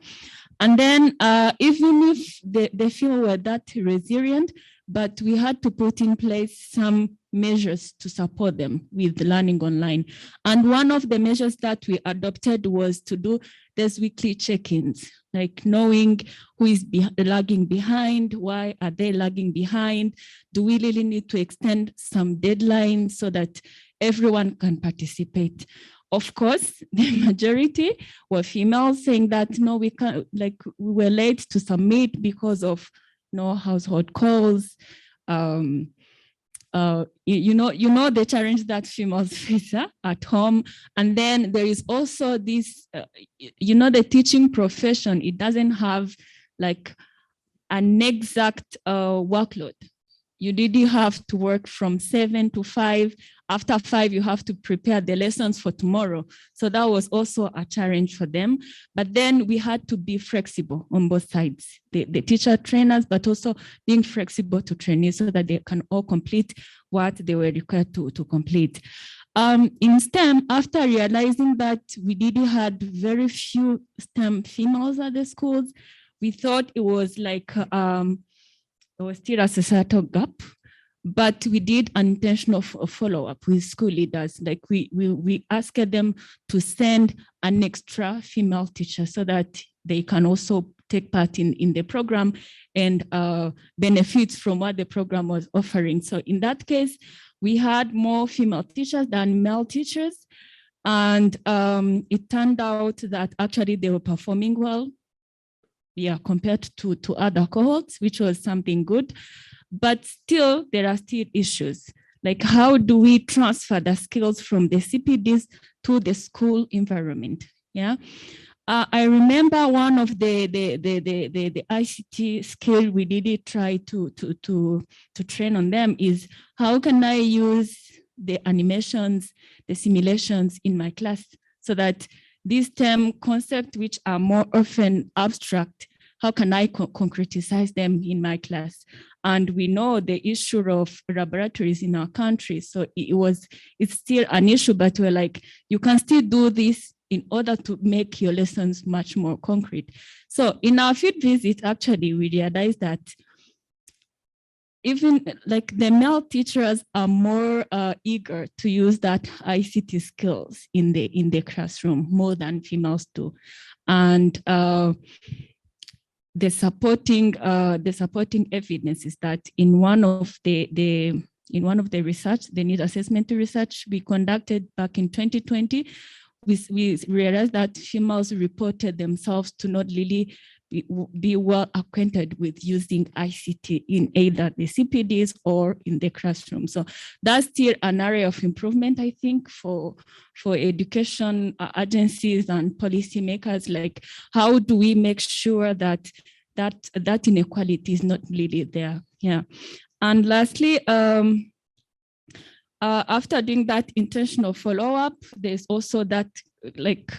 And then even if the females were that resilient, but we had to put in place some measures to support them with learning online. And one of the measures that we adopted was to do these weekly check-ins, like knowing who is lagging behind, why are they lagging behind, do we really need to extend some deadlines so that everyone can participate. Of course, the majority were females saying that, no, we can't, like we were late to submit because of household calls, you know the challenge that females face at home. And then there is also this, the teaching profession, it doesn't have like an exact workload. You really have to work from 7 to 5. After 5, you have to prepare the lessons for tomorrow. So that was also a challenge for them. But then we had to be flexible on both sides, the teacher trainers, but also being flexible to trainees so that they can all complete what they were required to complete. In STEM, after realizing that we really had very few STEM females at the schools, we thought it was like, there was still a societal gap, but we did an intentional follow-up with school leaders. Like we asked them to send an extra female teacher so that they can also take part in the program and benefit from what the program was offering. So in that case, we had more female teachers than male teachers. And it turned out that actually they were performing well. Yeah, compared to other cohorts, which was something good. But still, there are still issues. Like, how do we transfer the skills from the CPDs to the school environment? Yeah. I remember one of the ICT skill we really try to train on them is how can I use the animations, the simulations in my class so that these STEM concepts, which are more often abstract, how can I concretize them in my class? And we know the issue of laboratories in our country. So it's still an issue, but we're like, you can still do this in order to make your lessons much more concrete. So in our field visit, actually, we realized that even like the male teachers are more eager to use that ICT skills in the classroom more than females do. And the supporting evidence is that in one of the research, the need assessment research we conducted back in 2020, we realized that females reported themselves to not really be well acquainted with using ICT in either the CPDs or in the classroom. So that's still an area of improvement, I think, for education agencies and policymakers. Like, how do we make sure that inequality is not really there? Yeah. And lastly, after doing that intentional follow-up, there's also that, like,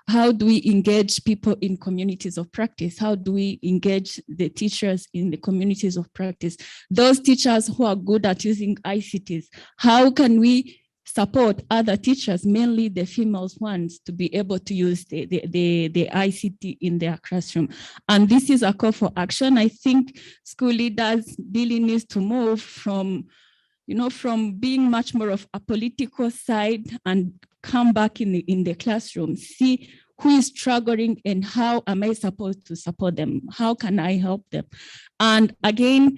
how do we engage people in communities of practice? How do we engage the teachers in the communities of practice? Those teachers who are good at using ICTs, how can we support other teachers, mainly the female ones, to be able to use the ICT in their classroom? And this is a call for action. I think school leaders really need to move from being much more of a political side and come back in the classroom, see who is struggling and how am I supposed to support them? How can I help them? And again,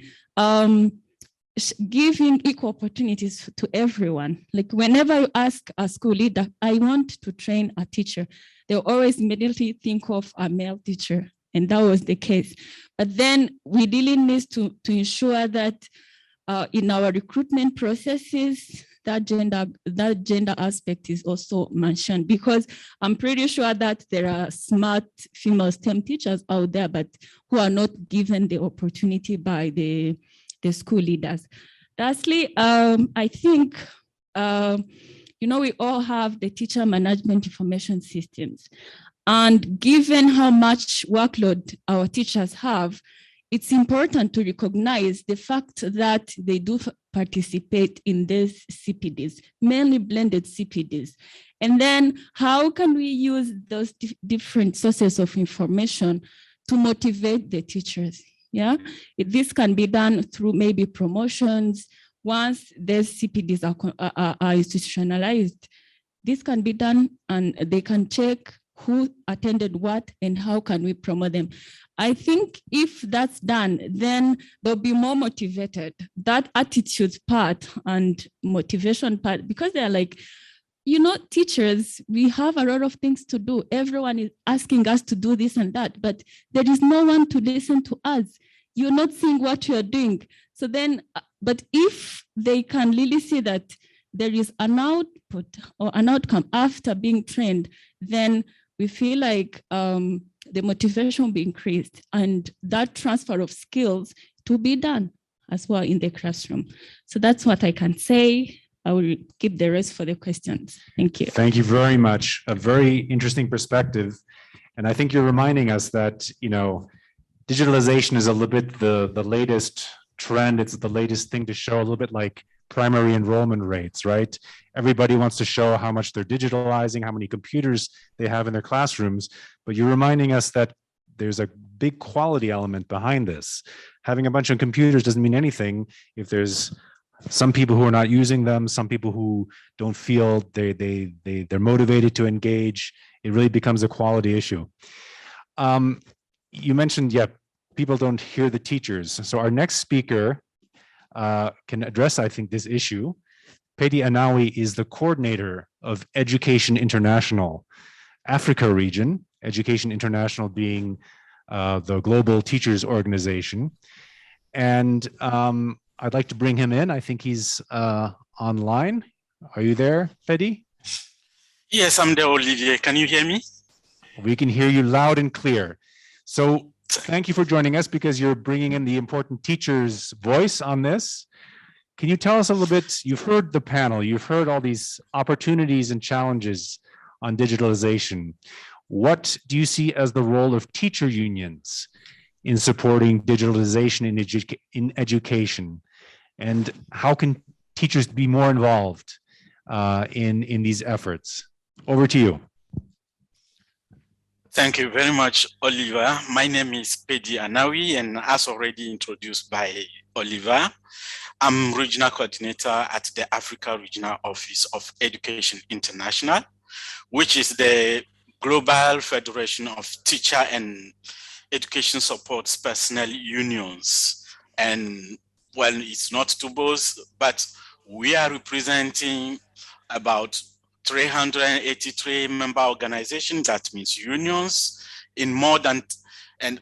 giving equal opportunities to everyone. Like, whenever you ask a school leader, I want to train a teacher, they'll always immediately think of a male teacher. And that was the case. But then we really need to ensure that in our recruitment processes, that gender aspect is also mentioned, because I'm pretty sure that there are smart female STEM teachers out there, but who are not given the opportunity by the school leaders. Lastly, I think, we all have the teacher management information systems. And given how much workload our teachers have, it's important to recognize the fact that they do participate in these CPDs, mainly blended CPDs. And then how can we use those different sources of information to motivate the teachers? Yeah, this can be done through maybe promotions. Once these CPDs are institutionalized, this can be done and they can check who attended what and how can we promote them. I think if that's done, then they'll be more motivated. That attitude part and motivation part, because they're like, teachers, we have a lot of things to do. Everyone is asking us to do this and that, but there is no one to listen to us. You're not seeing what you're doing. So then, but if they can really see that there is an output or an outcome after being trained, then we feel like the motivation will be increased and that transfer of skills to be done as well in the classroom. So that's what I can say. I will keep the rest for the questions. Thank you. Thank you very much. A very interesting perspective. And I think you're reminding us that, digitalization is a little bit the latest trend. It's the latest thing to show, a little bit like primary enrollment rates, right? Everybody wants to show how much they're digitalizing, how many computers they have in their classrooms, but you're reminding us that there's a big quality element behind this. Having a bunch of computers doesn't mean anything if there's some people who are not using them, some people who don't feel they're motivated to engage. It really becomes a quality issue. You mentioned, people don't hear the teachers. So our next speaker can address, I think, this issue. Pedi Anawi is the coordinator of Education International Africa region, Education International being the global teachers organization. And I'd like to bring him in. I think he's online. Are you there, Pedi? Yes, I'm there, Olivier. Can you hear me? We can hear you loud and clear. So thank you for joining us because you're bringing in the important teacher's voice on this. Can you tell us a little bit, you've heard the panel, you've heard all these opportunities and challenges on digitalization. What do you see as the role of teacher unions in supporting digitalization in education? And how can teachers be more involved in these efforts? Over to you. Thank you very much, Oliver. My name is Pedi Anawi, and as already introduced by Oliver. I'm regional coordinator at the Africa Regional Office of Education International, which is the global federation of teacher and education support personnel unions. And well, it's not to boast, but we are representing about 383 member organizations, that means unions, in more than, and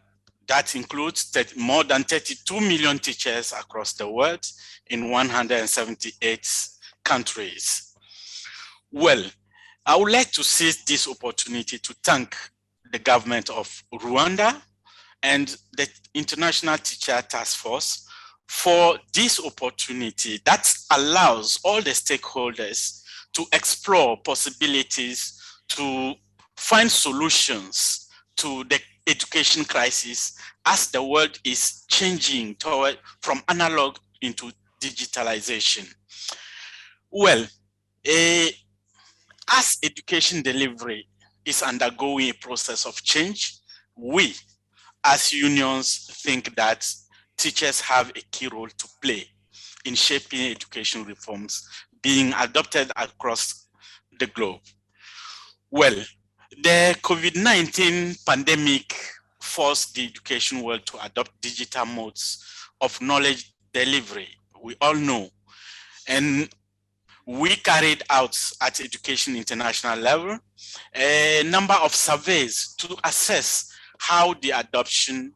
that includes more than 32 million teachers across the world in 178 countries. Well, I would like to seize this opportunity to thank the government of Rwanda and the International Teacher Task Force for this opportunity that allows all the stakeholders to explore possibilities to find solutions to the education crisis as the world is changing toward from analog into digitalization. Well, as education delivery is undergoing a process of change, we as unions think that teachers have a key role to play in shaping education reforms being adopted across the globe. Well, the COVID-19 pandemic forced the education world to adopt digital modes of knowledge delivery, we all know. And we carried out at Education International level a number of surveys to assess how the adoption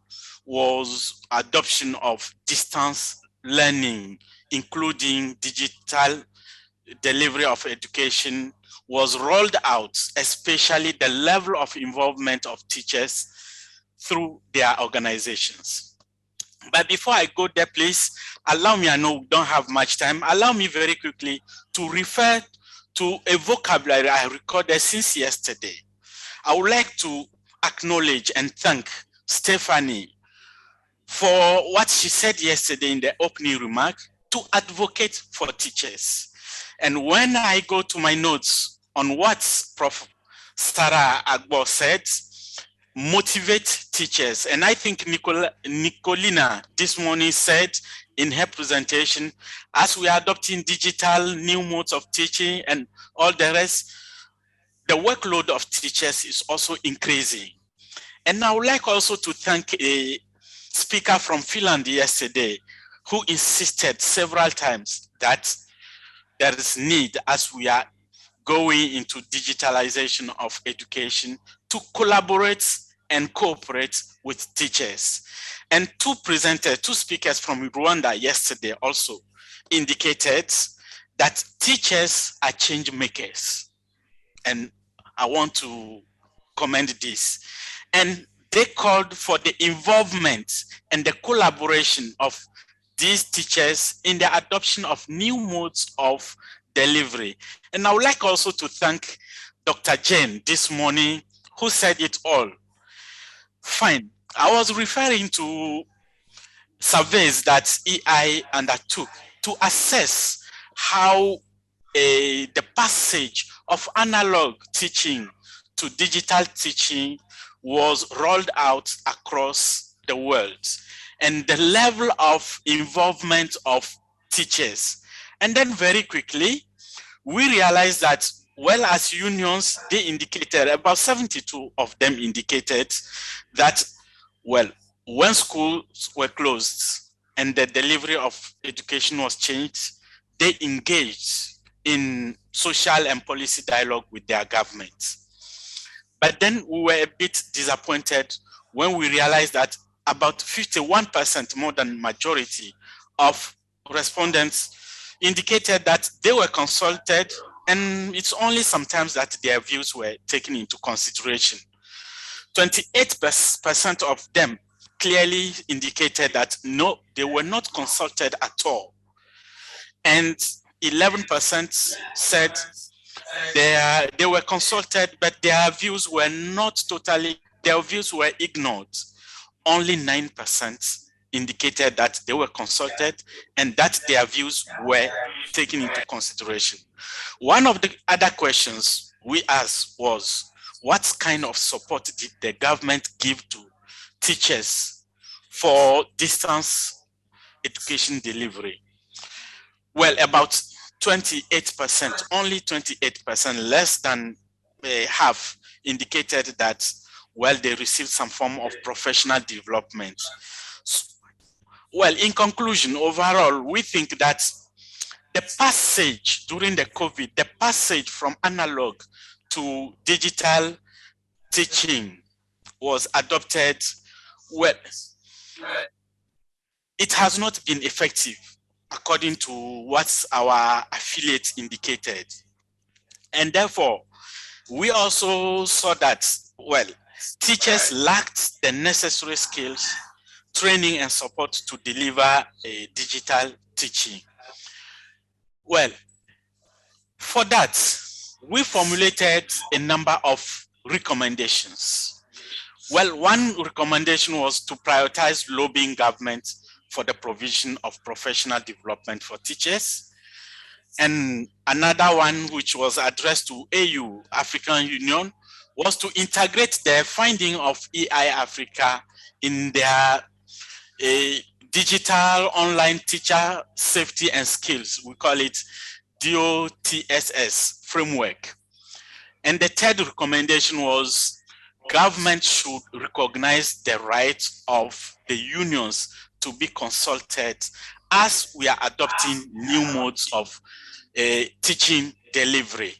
of distance learning, including digital delivery of education, was rolled out, especially the level of involvement of teachers through their organizations. But before I go there, please allow me, I know we don't have much time, allow me very quickly to refer to a vocabulary I recorded since yesterday. I would like to acknowledge and thank Stephanie for what she said yesterday in the opening remark, to advocate for teachers. And when I go to my notes on what Prof. Sarah Agbo said, motivate teachers. And I think Nicolina this morning said in her presentation, as we are adopting digital new modes of teaching and all the rest, the workload of teachers is also increasing. And I would like also to thank a speaker from Finland yesterday who insisted several times that there is need, as we are going into digitalization of education, to collaborate and cooperate with teachers. And two speakers from Rwanda yesterday also indicated that teachers are change makers. And I want to commend this. And they called for the involvement and the collaboration of these teachers in the adoption of new modes of delivery. And I would like also to thank Dr. Jane this morning, who said it all. Fine, I was referring to surveys that EI undertook to assess how the passage of analog teaching to digital teaching was rolled out across the world, and the level of involvement of teachers. And then very quickly, we realized that, well, as unions, they indicated, about 72 of them indicated that, well, when schools were closed and the delivery of education was changed, they engaged in social and policy dialogue with their government. But then we were a bit disappointed when we realized that about 51%, more than majority of respondents, indicated that they were consulted, and it's only sometimes that their views were taken into consideration. 28% of them clearly indicated that no, they were not consulted at all. And 11% said they were consulted, but their views were not totally, their views were ignored. Only 9% indicated that they were consulted and that their views were taken into consideration. One of the other questions we asked was, what kind of support did the government give to teachers for distance education delivery. Well, about 28%, only 28%, less than half indicated that, well, they received some form of professional development. Well, in conclusion, overall, we think that the passage during the COVID, the passage from analog to digital teaching was adopted. Well, it has not been effective according to what our affiliates indicated. And therefore, we also saw that, well, teachers lacked the necessary skills, training and support to deliver a digital teaching. Well, for that, we formulated a number of recommendations. Well, one recommendation was to prioritize lobbying government for the provision of professional development for teachers. And another one, which was addressed to AU, African Union, was to integrate the finding of EI Africa in their digital online teacher safety and skills. We call it DOTSS framework. And the third recommendation was government should recognize the right of the unions to be consulted as we are adopting new modes of teaching delivery.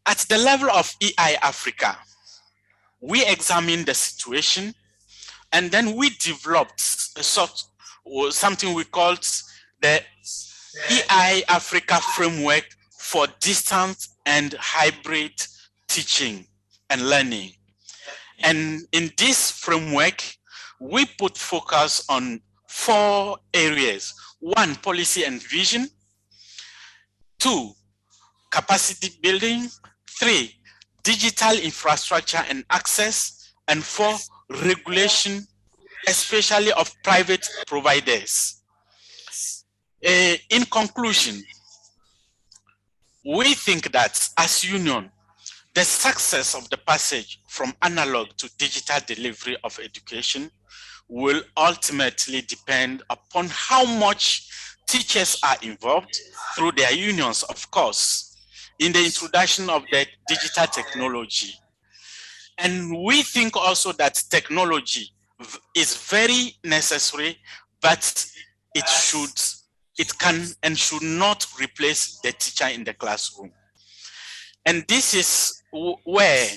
At the level of EI Africa, we examined the situation and then we developed a sort of something we called the EI Africa framework for distance and hybrid teaching and learning. And in this framework, we put focus on 4 areas. 1, policy and vision. 2, capacity building. 3, digital infrastructure and access. And 4, regulation, especially of private providers. In conclusion, we think that as union, the success of the passage from analog to digital delivery of education will ultimately depend upon how much teachers are involved through their unions, of course, in the introduction of the digital technology. And we think also that technology is very necessary, but it can and should not replace the teacher in the classroom. And this is where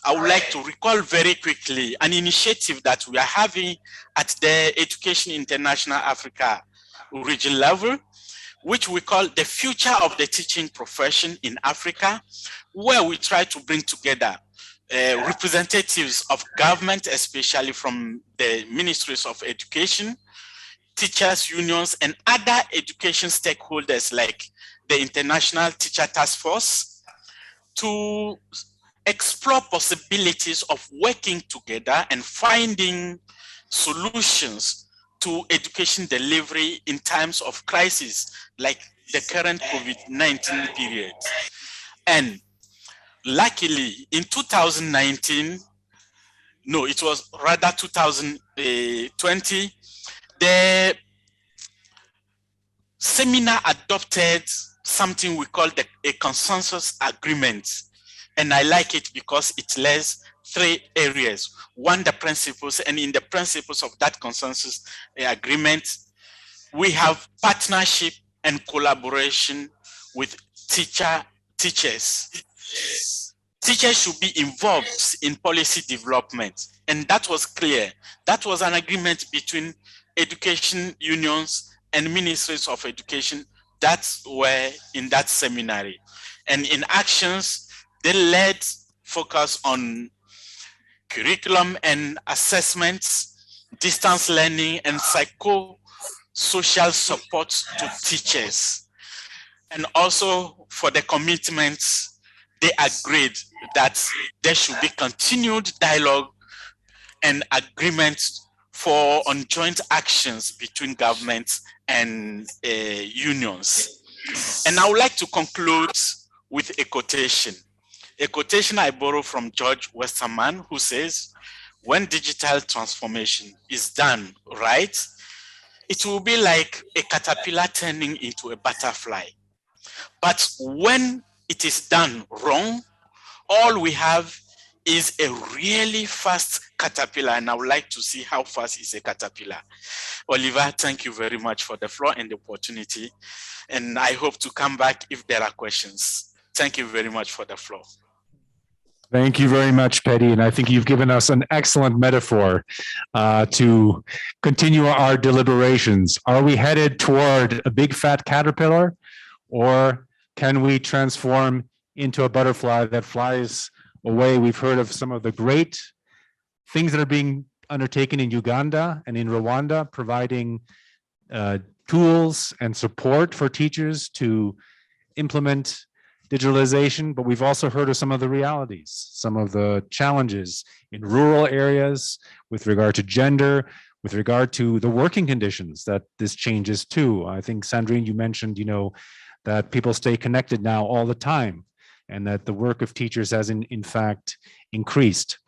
I would like to recall very quickly an initiative that we are having at the Education International Africa region level, which we call the Future of the Teaching Profession in Africa, where we try to bring together representatives of government, especially from the ministries of education, teachers unions, and other education stakeholders like the International Teacher Task Force to explore possibilities of working together and finding solutions to education delivery in times of crisis like the current COVID-19 period. And luckily in 2019, no, it was rather 2020, the seminar adopted something we call a consensus agreement. And I like it because it lays 3 areas. 1, the principles, and in the principles of that consensus agreement, we have partnership and collaboration with teachers. Teachers should be involved in policy development. And that was clear. That was an agreement between education unions and ministries of education that were in that seminary. And in actions, they led focus on curriculum and assessments, distance learning, and psycho-social support to teachers. And also for the commitments, they agreed that there should be continued dialogue and agreements on joint actions between governments and unions. And I would like to conclude with a quotation. A quotation I borrow from George Westerman, who says, when digital transformation is done right, it will be like a caterpillar turning into a butterfly. But when it is done wrong, all we have is a really fast caterpillar, and I would like to see how fast is a caterpillar. Oliver, thank you very much for the floor and the opportunity, and I hope to come back if there are questions. Thank you very much for the floor. Thank you very much, Petty. And I think you've given us an excellent metaphor to continue our deliberations. Are we headed toward a big fat caterpillar, or can we transform into a butterfly that flies away? We've heard of some of the great things that are being undertaken in Uganda and in Rwanda, providing tools and support for teachers to implement digitalization, but we've also heard of some of the realities, some of the challenges in rural areas with regard to gender, with regard to the working conditions that this changes too. I think, Sandrine, you mentioned, that people stay connected now all the time, and that the work of teachers has in fact increased.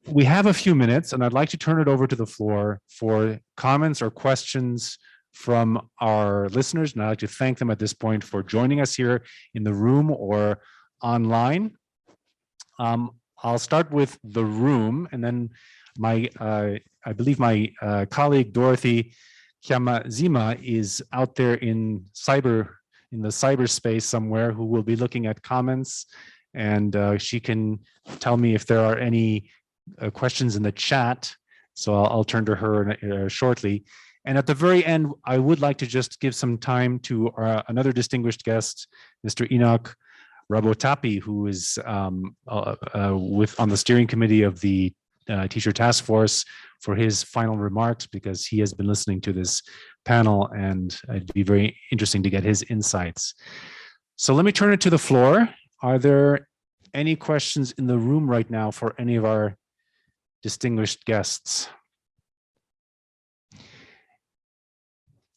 We have a few minutes, and I'd like to turn it over to the floor for comments or questions from our listeners, and I'd like to thank them at this point for joining us here in the room or online. I'll start with the room, and then I believe my colleague Dorothy Kiamazima is out there in the cyberspace somewhere, who will be looking at comments, and she can tell me if there are any questions in the chat. So I'll turn to her shortly. And at the very end, I would like to just give some time to another distinguished guest, Mr. Enoch Rabotapi, who is on the steering committee of the Teacher Task Force, for his final remarks, because he has been listening to this panel, and it'd be very interesting to get his insights. So let me turn it to the floor. Are there any questions in the room right now for any of our distinguished guests?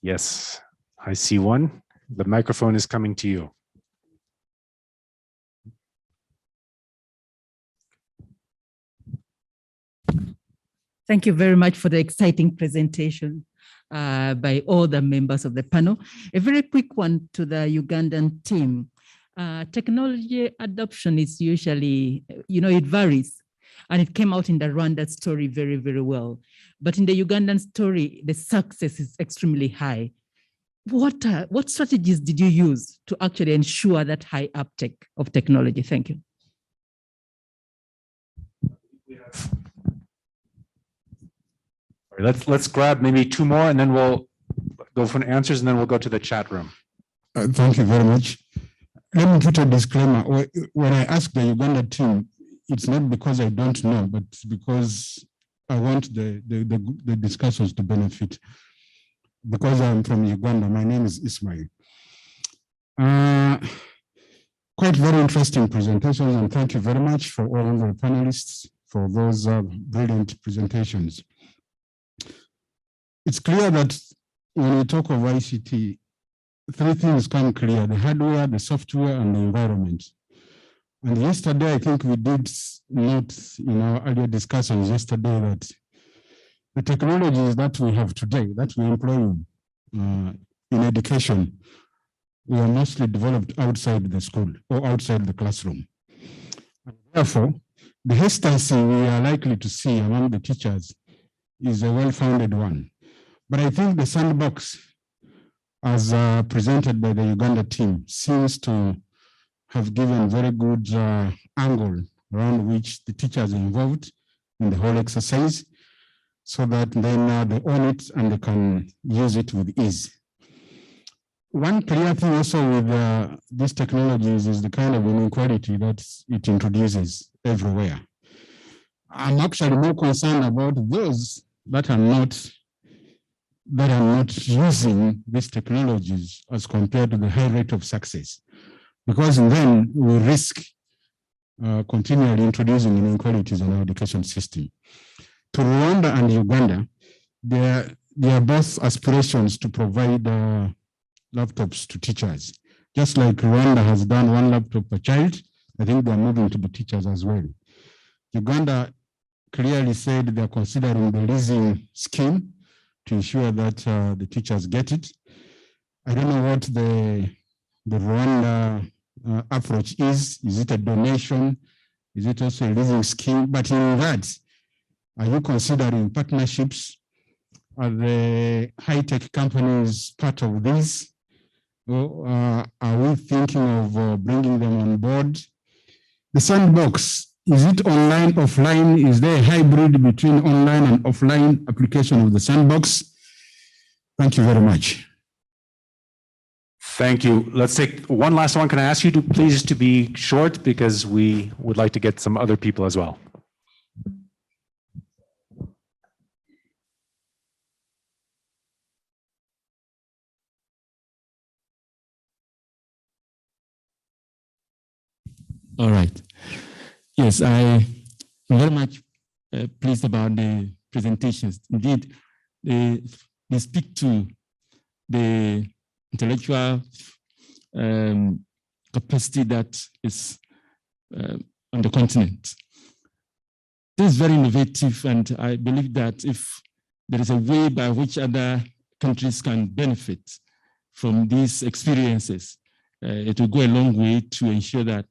Yes, I see one. The microphone is coming to you. Thank you very much for the exciting presentation by all the members of the panel. A very quick one to the Ugandan team. Technology adoption is usually, it varies, and it came out in the Rwanda story very, very well. But in the Ugandan story, the success is extremely high. What strategies did you use to actually ensure that high uptake of technology? Thank you. Let's grab maybe two more, and then we'll go for answers, and then we'll go to the chat room. Thank you very much. Let me put a disclaimer. When I ask the Uganda team, it's not because I don't know, but because I want the discussants to benefit. Because I'm from Uganda, my name is Ismail. Quite very interesting presentations, and thank you very much for all of the panelists for those brilliant presentations. It's clear that when we talk of ICT, three things come clear: the hardware, the software, and the environment. And yesterday, I think we did note in our earlier discussions yesterday that the technologies that we have today, that we employ in education, we are mostly developed outside the school or outside the classroom. And therefore, the hesitancy we are likely to see among the teachers is a well-founded one. But I think the sandbox, as presented by the Uganda team, seems to have given very good angle around which the teachers are involved in the whole exercise, so that then they own it and they can use it with ease. One clear thing also with these technologies is the kind of inequality that it introduces everywhere. I'm actually more concerned about those that are not using these technologies as compared to the high rate of success, because then we risk continually introducing inequalities in our education system. To Rwanda and Uganda, there are both aspirations to provide laptops to teachers. Just like Rwanda has done one laptop per child, I think they're moving to the teachers as well. Uganda clearly said they're considering the leasing scheme to ensure that the teachers get it. I don't know what the Rwanda approach is. Is it a donation? Is it also a leasing scheme? But in that, are you considering partnerships? Are the high-tech companies part of this? Or are we thinking of bringing them on board? The Sandbox, is it online, offline? Is there a hybrid between online and offline application of the Sandbox? Thank you very much. Thank you. Let's take one last one. Can I ask you to please to be short because we would like to get some other people as well. All right. Yes, I am very much pleased about the presentations. Indeed, they speak to the intellectual capacity that is on the continent. This is very innovative, and I believe that if there is a way by which other countries can benefit from these experiences, it will go a long way to ensure that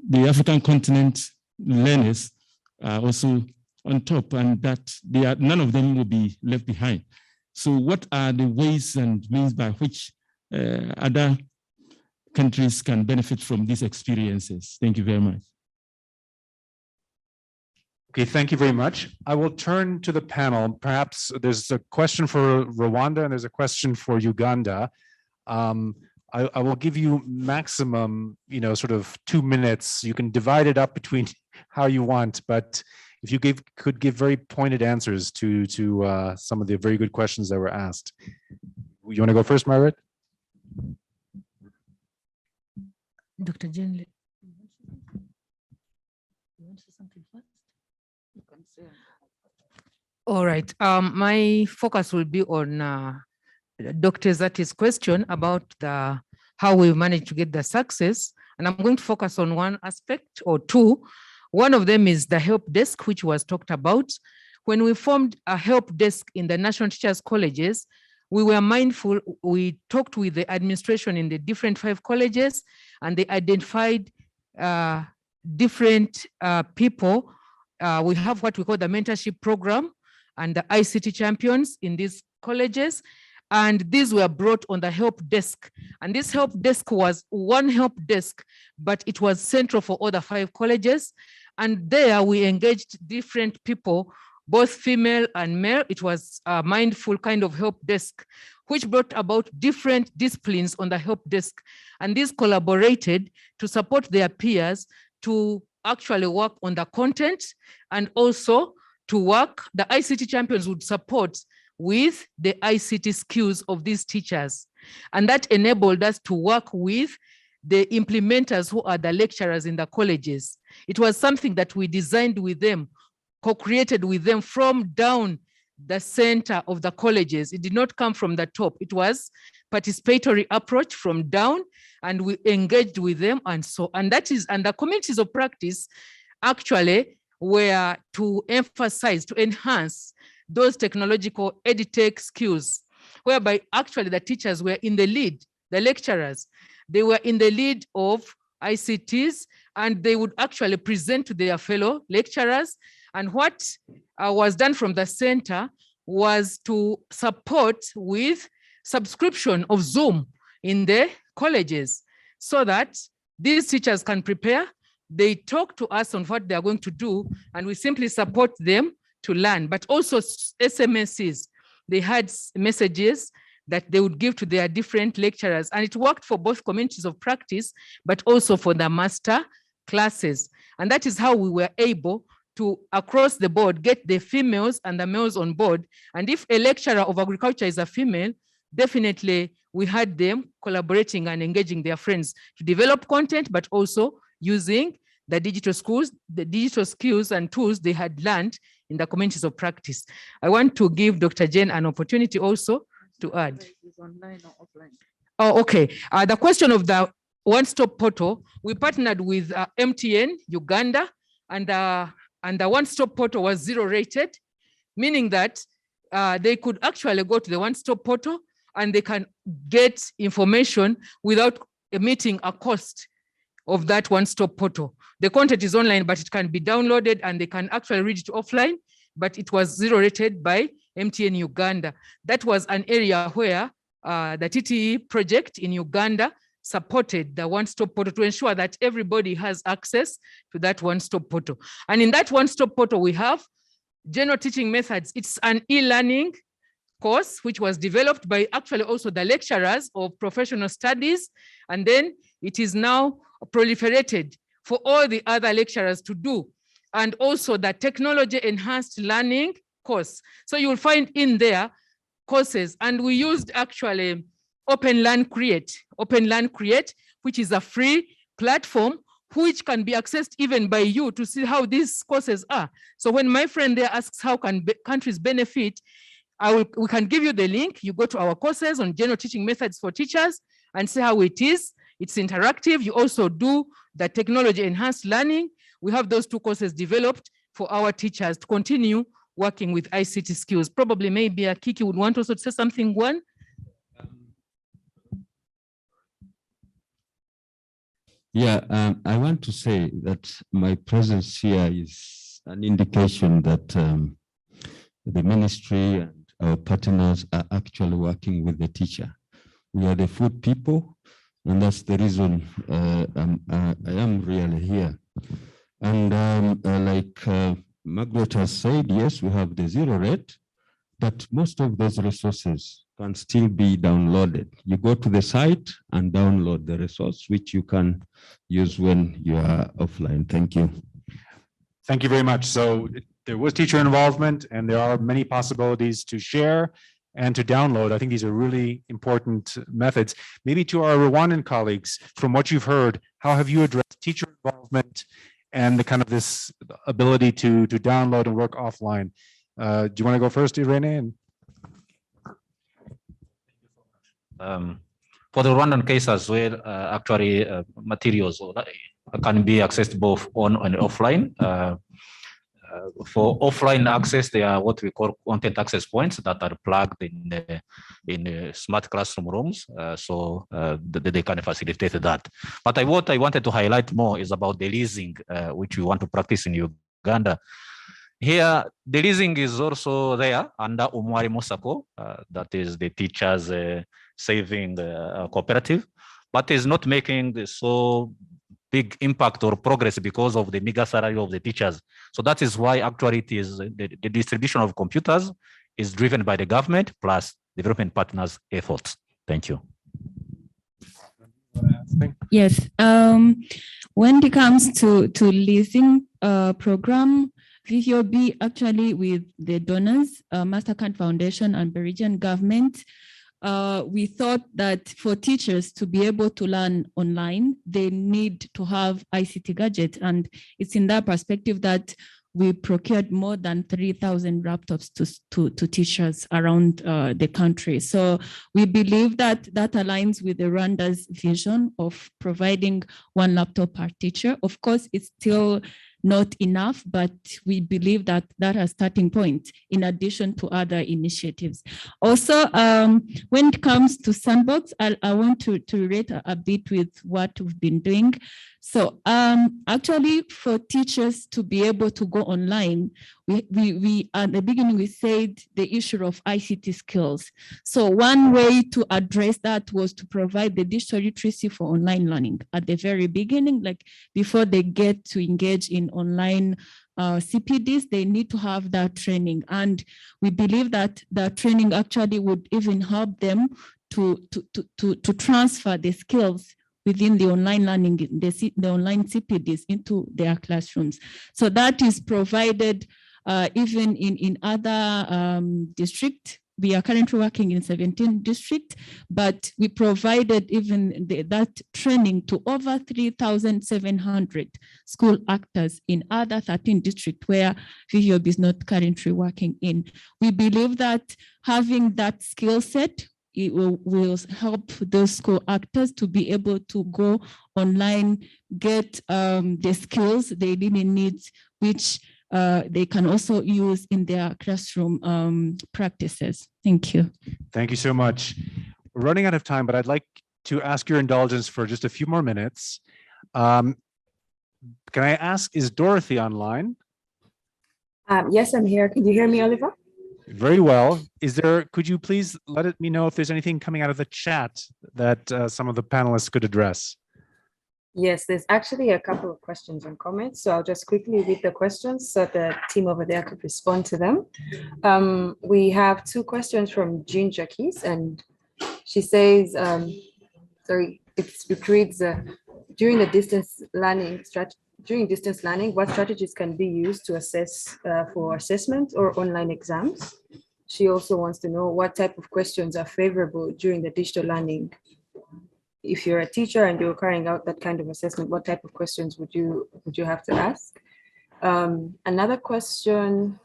the African continent learners are also on top, and that none of them will be left behind. So what are the ways and means by which other countries can benefit from these experiences? Thank you very much. Okay, thank you very much. I will turn to the panel. Perhaps there's a question for Rwanda and there's a question for Uganda. I will give you maximum, sort of 2 minutes. You can divide it up between how you want, but if you could give very pointed answers to some of the very good questions that were asked. You want to go first, Margaret? Dr. Jen, you want to say something first? You can say. All right. My focus will be on Dr. Zati's question about how we managed to get the success. And I'm going to focus on one aspect or two. One of them is the help desk, which was talked about. When we formed a help desk in the National Teachers Colleges, we were mindful, we talked with the administration in the different 5 colleges, and they identified different people. We have what we call the mentorship program and the ICT champions in these colleges. And these were brought on the help desk. And this help desk was one help desk, but it was central for all the 5 colleges. And there we engaged different people, both female and male. It was a mindful kind of help desk, which brought about different disciplines on the help desk. And these collaborated to support their peers to actually work on the content and also to work. The ICT champions would support with the ICT skills of these teachers. And that enabled us to work with the implementers who are the lecturers in the colleges. It was something that we designed with them, co-created with them from down the center of the colleges. It did not come from the top. It was participatory approach from down, and we engaged with them and the communities of practice actually were to emphasize, to enhance those technological edtech skills, whereby actually the teachers were in the lead, the lecturers, they were in the lead of ICTs, and they would actually present to their fellow lecturers. And what was done from the center was to support with subscription of Zoom in the colleges so that these teachers can prepare. They talk to us on what they're going to do, and we simply support them to learn, but also SMSs. They had messages that they would give to their different lecturers, and it worked for both communities of practice, but also for the master classes. And that is how we were able to, across the board, get the females and the males on board. And if a lecturer of agriculture is a female, definitely we had them collaborating and engaging their friends to develop content, but also using the digital skills and tools they had learned in the communities of practice. I want to give Dr. Jen an opportunity also to add. Is online or offline? Oh, okay. The question of the one-stop portal, we partnered with MTN Uganda, and the one-stop portal was 0 rated, meaning that they could actually go to the one-stop portal and they can get information without emitting a cost of that one-stop portal. The content is online, but it can be downloaded and they can actually read it offline, but it was zero rated by MTN Uganda. That was an area where the TTE project in Uganda supported the one-stop portal to ensure that everybody has access to that one-stop portal. And in that one-stop portal, we have general teaching methods. It's an e-learning course, which was developed by actually also the lecturers of professional studies. And then it is now proliferated for all the other lecturers to do. And also the technology enhanced learning course. So you will find in there courses, and we used actually Open Learn Create, which is a free platform which can be accessed even by you to see how these courses are. So when my friend there asks how can countries benefit, we can give you the link. You go to our courses on general teaching methods for teachers and see how it is. It's interactive. You also do the technology enhanced learning. We have those two courses developed for our teachers to continue working with ICT skills. Probably maybe Kiki would want also to say something, one. Yeah, I want to say that my presence here is an indication that the ministry and our partners are actually working with the teacher. We are the food people, and that's the reason I am really here. And like Margaret has said, yes, we have the zero rate, but most of those resources can still be downloaded. You go to the site and download the resource, which you can use when you are offline. Thank you. Thank you very much. So there was teacher involvement and there are many possibilities to share and to download. I think these are really important methods. Maybe to our Rwandan colleagues, from what you've heard, how have you addressed teacher involvement and the kind of this ability to download and work offline? Do you want to go first, Irene? For the Rwandan case as well, actually materials can be accessed both on and offline. For offline access, they are what we call content access points that are plugged in smart classroom rooms, so they can facilitate that. But what I wanted to highlight more is about the leasing, which we want to practice in Uganda. Here, the leasing is also there under Umwarimu Sacco, that is the teachers' saving cooperative, but is not making the so big impact or progress because of the meager salary of the teachers. So that is why actually it is the distribution of computers is driven by the government plus development partners' efforts. Thank you. Yes, when it comes to leasing program, viviob actually with the donors, Mastercard Foundation and Belgian government, we thought that for teachers to be able to learn online, they need to have ICT gadgets. And it's in that perspective that we procured more than 3,000 laptops to teachers around the country. So we believe that that aligns with the Rwanda's vision of providing one laptop per teacher. Of course, it's still not enough, but we believe that that's a starting point in addition to other initiatives. Also, when it comes to Sandbox, I want to relate a bit with what we've been doing. So actually for teachers to be able to go online, we at the beginning, we said the issue of ICT skills. So one way to address that was to provide the digital literacy for online learning at the very beginning, like before they get to engage in online CPDs, they need to have that training. And we believe that that training actually would even help them to transfer the skills within the online learning, the online CPDs into their classrooms. So that is provided even in other districts. We are currently working in 17 districts, but we provided even that training to over 3,700 school actors in other 13 districts where viviob is not currently working in. We believe that having that skill set, it will help those school actors to be able to go online, get the skills they really need, which they can also use in their classroom practices. Thank you. Thank you so much. We're running out of time, but I'd like to ask your indulgence for just a few more minutes. Can I ask, is Dorothy online? Yes, I'm here. Can you hear me, Oliver? Very well. Could you please let me know if there's anything coming out of the chat that some of the panelists could address? Yes, there's actually a couple of questions and comments. So I'll just quickly read the questions so the team over there could respond to them. We have two questions from Jean Jacques, and she says, it reads, during distance learning, what strategies can be used to assess for assessment or online exams? She also wants to know what type of questions are favorable during the digital learning. If you're a teacher and you're carrying out that kind of assessment, what type of questions would you have to ask? Another question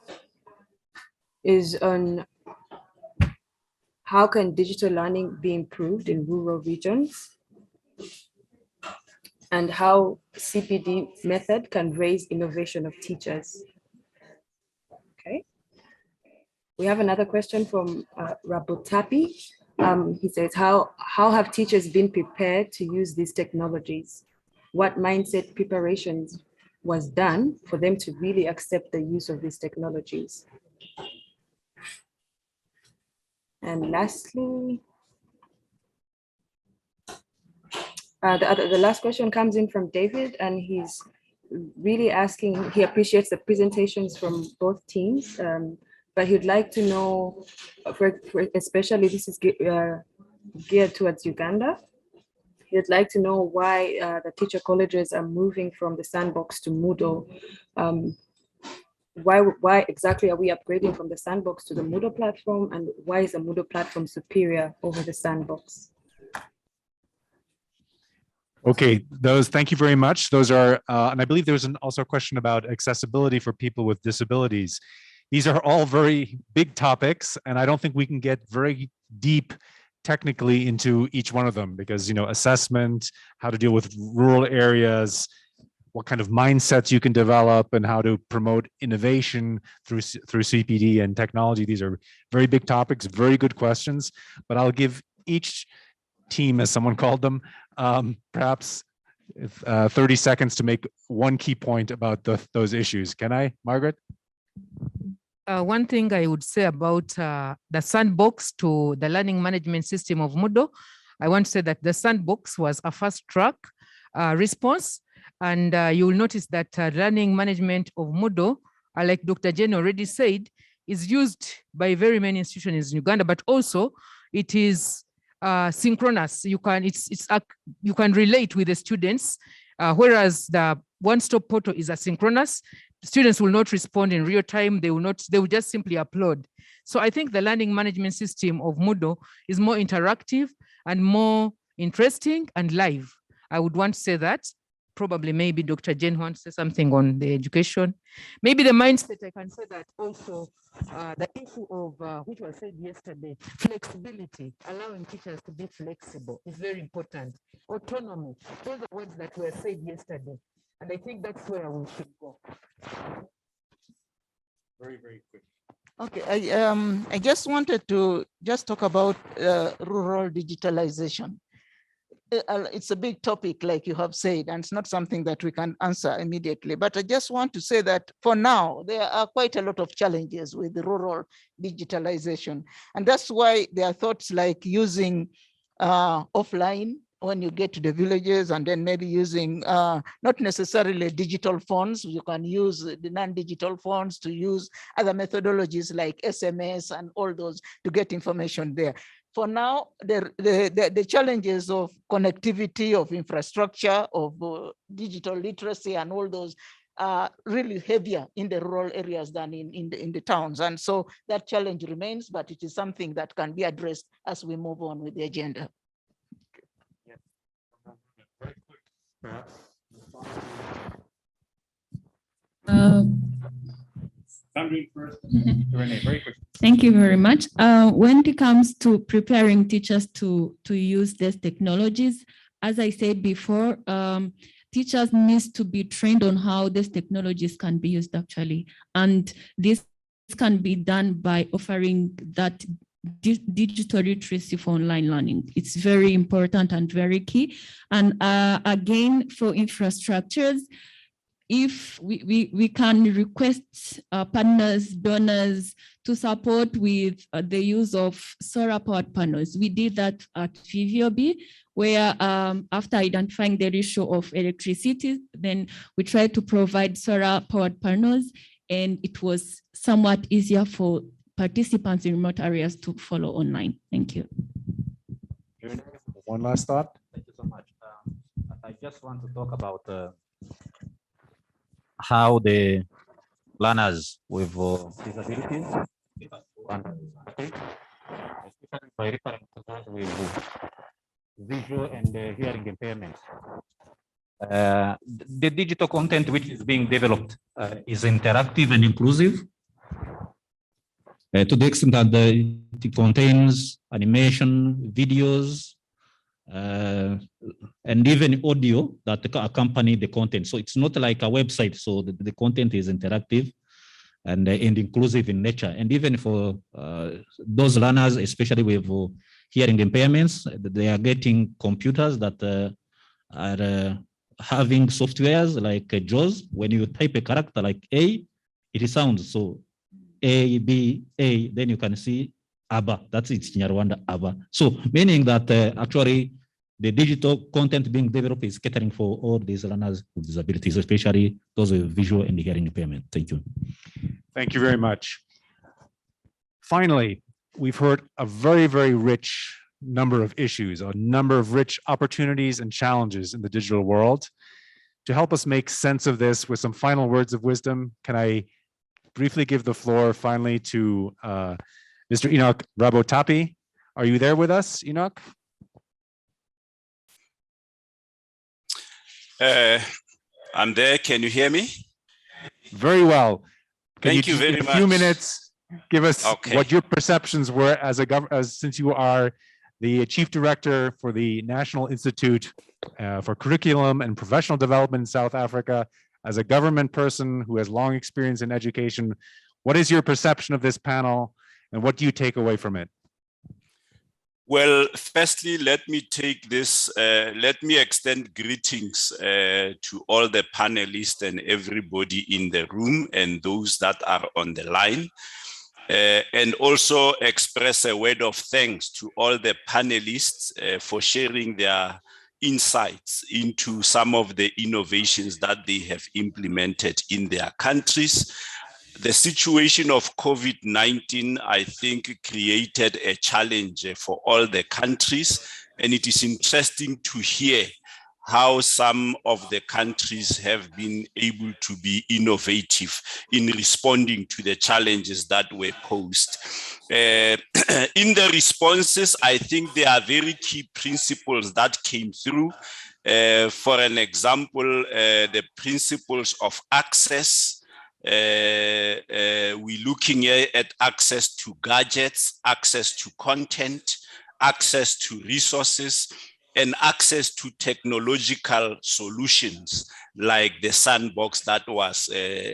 is on how can digital learning be improved in rural regions, and how CPD method can raise innovation of teachers. Okay. We have another question from Rabutapi. He says, how have teachers been prepared to use these technologies? What mindset preparations was done for them to really accept the use of these technologies? And lastly, the last question comes in from David, and he's really asking, he appreciates the presentations from both teams, but he'd like to know, especially this is geared towards Uganda. He'd like to know why the teacher colleges are moving from the Sandbox to Moodle. Why exactly are we upgrading from the Sandbox to the Moodle platform, and why is the Moodle platform superior over the Sandbox? Okay, thank you very much. Those are, and I believe there was also a question about accessibility for people with disabilities. These are all very big topics, and I don't think we can get very deep technically into each one of them because, assessment, how to deal with rural areas, what kind of mindsets you can develop, and how to promote innovation through CPD and technology. These are very big topics, very good questions, but I'll give each team, as someone called them, perhaps 30 seconds to make one key point about those issues. Can I, Margaret? One thing I would say about the Sandbox to the learning management system of Moodle, I want to say that the Sandbox was a fast track response. And you will notice that learning management of Moodle, like Dr. Jen already said, is used by very many institutions in Uganda, but also it is synchronous. You can relate with the students, whereas the one-stop portal is asynchronous. Students will not respond in real time. They will just simply upload. So I think the learning management system of Moodle is more interactive and more interesting and live. I would want to say that. Probably maybe Dr. Jen wants to say something on the education. Maybe the mindset, I can say that also the issue of, which was said yesterday, flexibility, allowing teachers to be flexible is very important. Autonomy, those are words that were said yesterday. And I think that's where we should go. Very, very quick. Okay, I just wanted to talk about rural digitalization. It's a big topic, like you have said, and it's not something that we can answer immediately. But I just want to say that for now, there are quite a lot of challenges with the rural digitalization. And that's why there are thoughts like using offline when you get to the villages, and then maybe using not necessarily digital phones. You can use the non-digital phones to use other methodologies like SMS and all those to get information there. For now, the challenges of connectivity, of infrastructure, of digital literacy and all those are really heavier in the rural areas than in the towns. And so that challenge remains, but it is something that can be addressed as we move on with the agenda. Very quick, perhaps. First. Renee, very quick. Thank you very much. When it comes to preparing teachers to use these technologies, as I said before, teachers need to be trained on how these technologies can be used actually. And this can be done by offering that digital literacy for online learning. It's very important and very key. And again, for infrastructures, if we can request partners, donors to support with the use of solar powered panels. We did that at viviob, where after identifying the issue of electricity, then we tried to provide solar powered panels, and it was somewhat easier for participants in remote areas to follow online. Thank you. One last thought. Thank you so much. I just want to talk about how the learners with disabilities, okay, especially by referring to those with visual and hearing impairment. The digital content which is being developed is interactive and inclusive to the extent that it contains animation, videos, and even audio that accompany the content. So it's not like a website. So the content is interactive and inclusive in nature. And even for those learners, especially with hearing impairments, they are getting computers that are having softwares like JAWS. When you type a character like A, it sounds so A, B, A, then you can see ABBA. That's it, Nyarwanda ABBA. So meaning that actually the digital content being developed is catering for all these learners with disabilities, especially those with visual and hearing impairment. Thank you. Thank you very much. Finally, we've heard a very, very rich number of issues, a number of rich opportunities and challenges in the digital world. To help us make sense of this with some final words of wisdom, can I briefly give the floor finally to Mr. Enoch Rabotapi. Are you there with us, Enoch? I'm there. Can you hear me? Very well. Can Thank you just, very in much. a few minutes, give us Okay. what your perceptions were as since you are the Chief Director for the National Institute for Curriculum and Professional Development in South Africa, as a government person who has long experience in education. What is your perception of this panel and what do you take away from it? Well, firstly, let me take this, let me extend greetings to all the panelists and everybody in the room and those that are on the line. And also express a word of thanks to all the panelists for sharing their insights into some of the innovations that they have implemented in their countries. The situation of COVID-19, I think, created a challenge for all the countries, and it is interesting to hear how some of the countries have been able to be innovative in responding to the challenges that were posed. In the responses, I think there are very key principles that came through. For an example, the principles of access. We're looking at access to gadgets, access to content, access to resources, and access to technological solutions like the Sandbox that was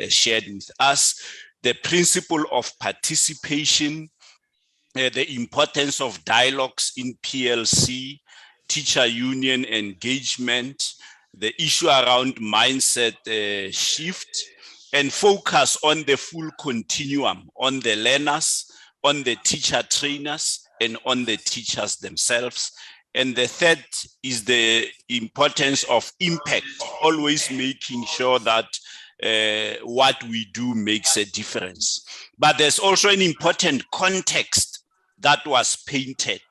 shared with us, the principle of participation, the importance of dialogues in PLC, teacher union engagement, the issue around mindset shift, and focus on the full continuum, on the learners, on the teacher trainers, and on the teachers themselves. And the third is the importance of impact, always making sure that what we do makes a difference. But there's also an important context that was painted.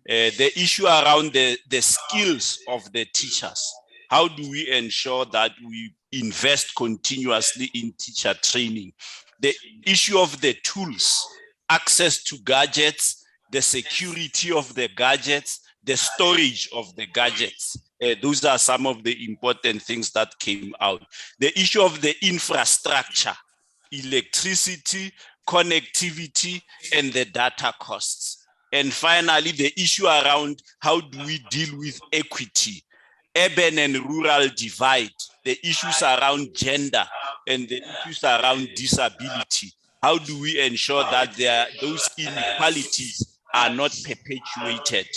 The issue around the skills of the teachers. How do we ensure that we invest continuously in teacher training? The issue of the tools, access to gadgets, the security of the gadgets, the storage of the gadgets. Those are some of the important things that came out. The issue of the infrastructure, electricity, connectivity, and the data costs. And finally, the issue around how do we deal with equity urban and rural divide, the issues around gender and the issues around disability. How do we ensure that those inequalities are not perpetuated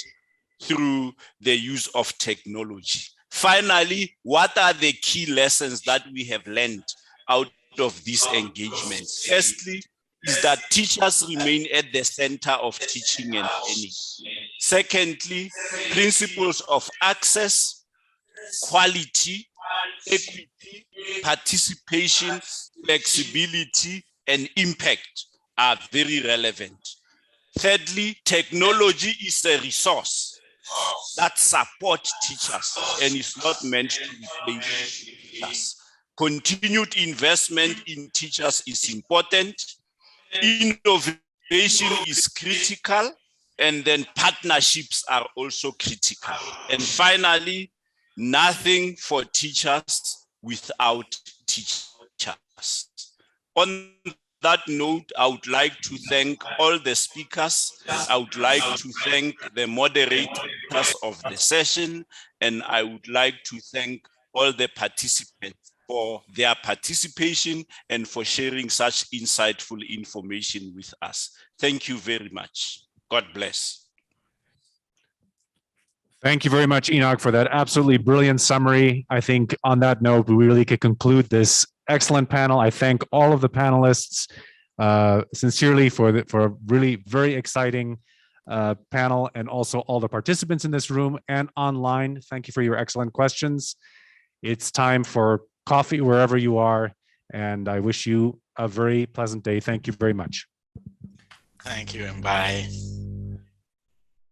through the use of technology? Finally, what are the key lessons that we have learned out of this engagement? Firstly, is that teachers remain at the center of teaching and learning. Secondly, principles of access, quality, equity, participation, flexibility, and impact are very relevant. Thirdly, technology is a resource that supports teachers and is not meant to replace teachers. Continued investment in teachers is important. Innovation is critical, and then partnerships are also critical. And finally, nothing for teachers without teachers. On that note, I would like to thank all the speakers. I would like to thank the moderators of the session, and I would like to thank all the participants for their participation and for sharing such insightful information with us. Thank you very much. God bless. Thank you very much, Enoch, for that absolutely brilliant summary. I think on that note, we really could conclude this excellent panel. I thank all of the panelists sincerely for a really very exciting panel, and also all the participants in this room and online. Thank you for your excellent questions. It's time for coffee wherever you are, and I wish you a very pleasant day. Thank you very much. Thank you and bye.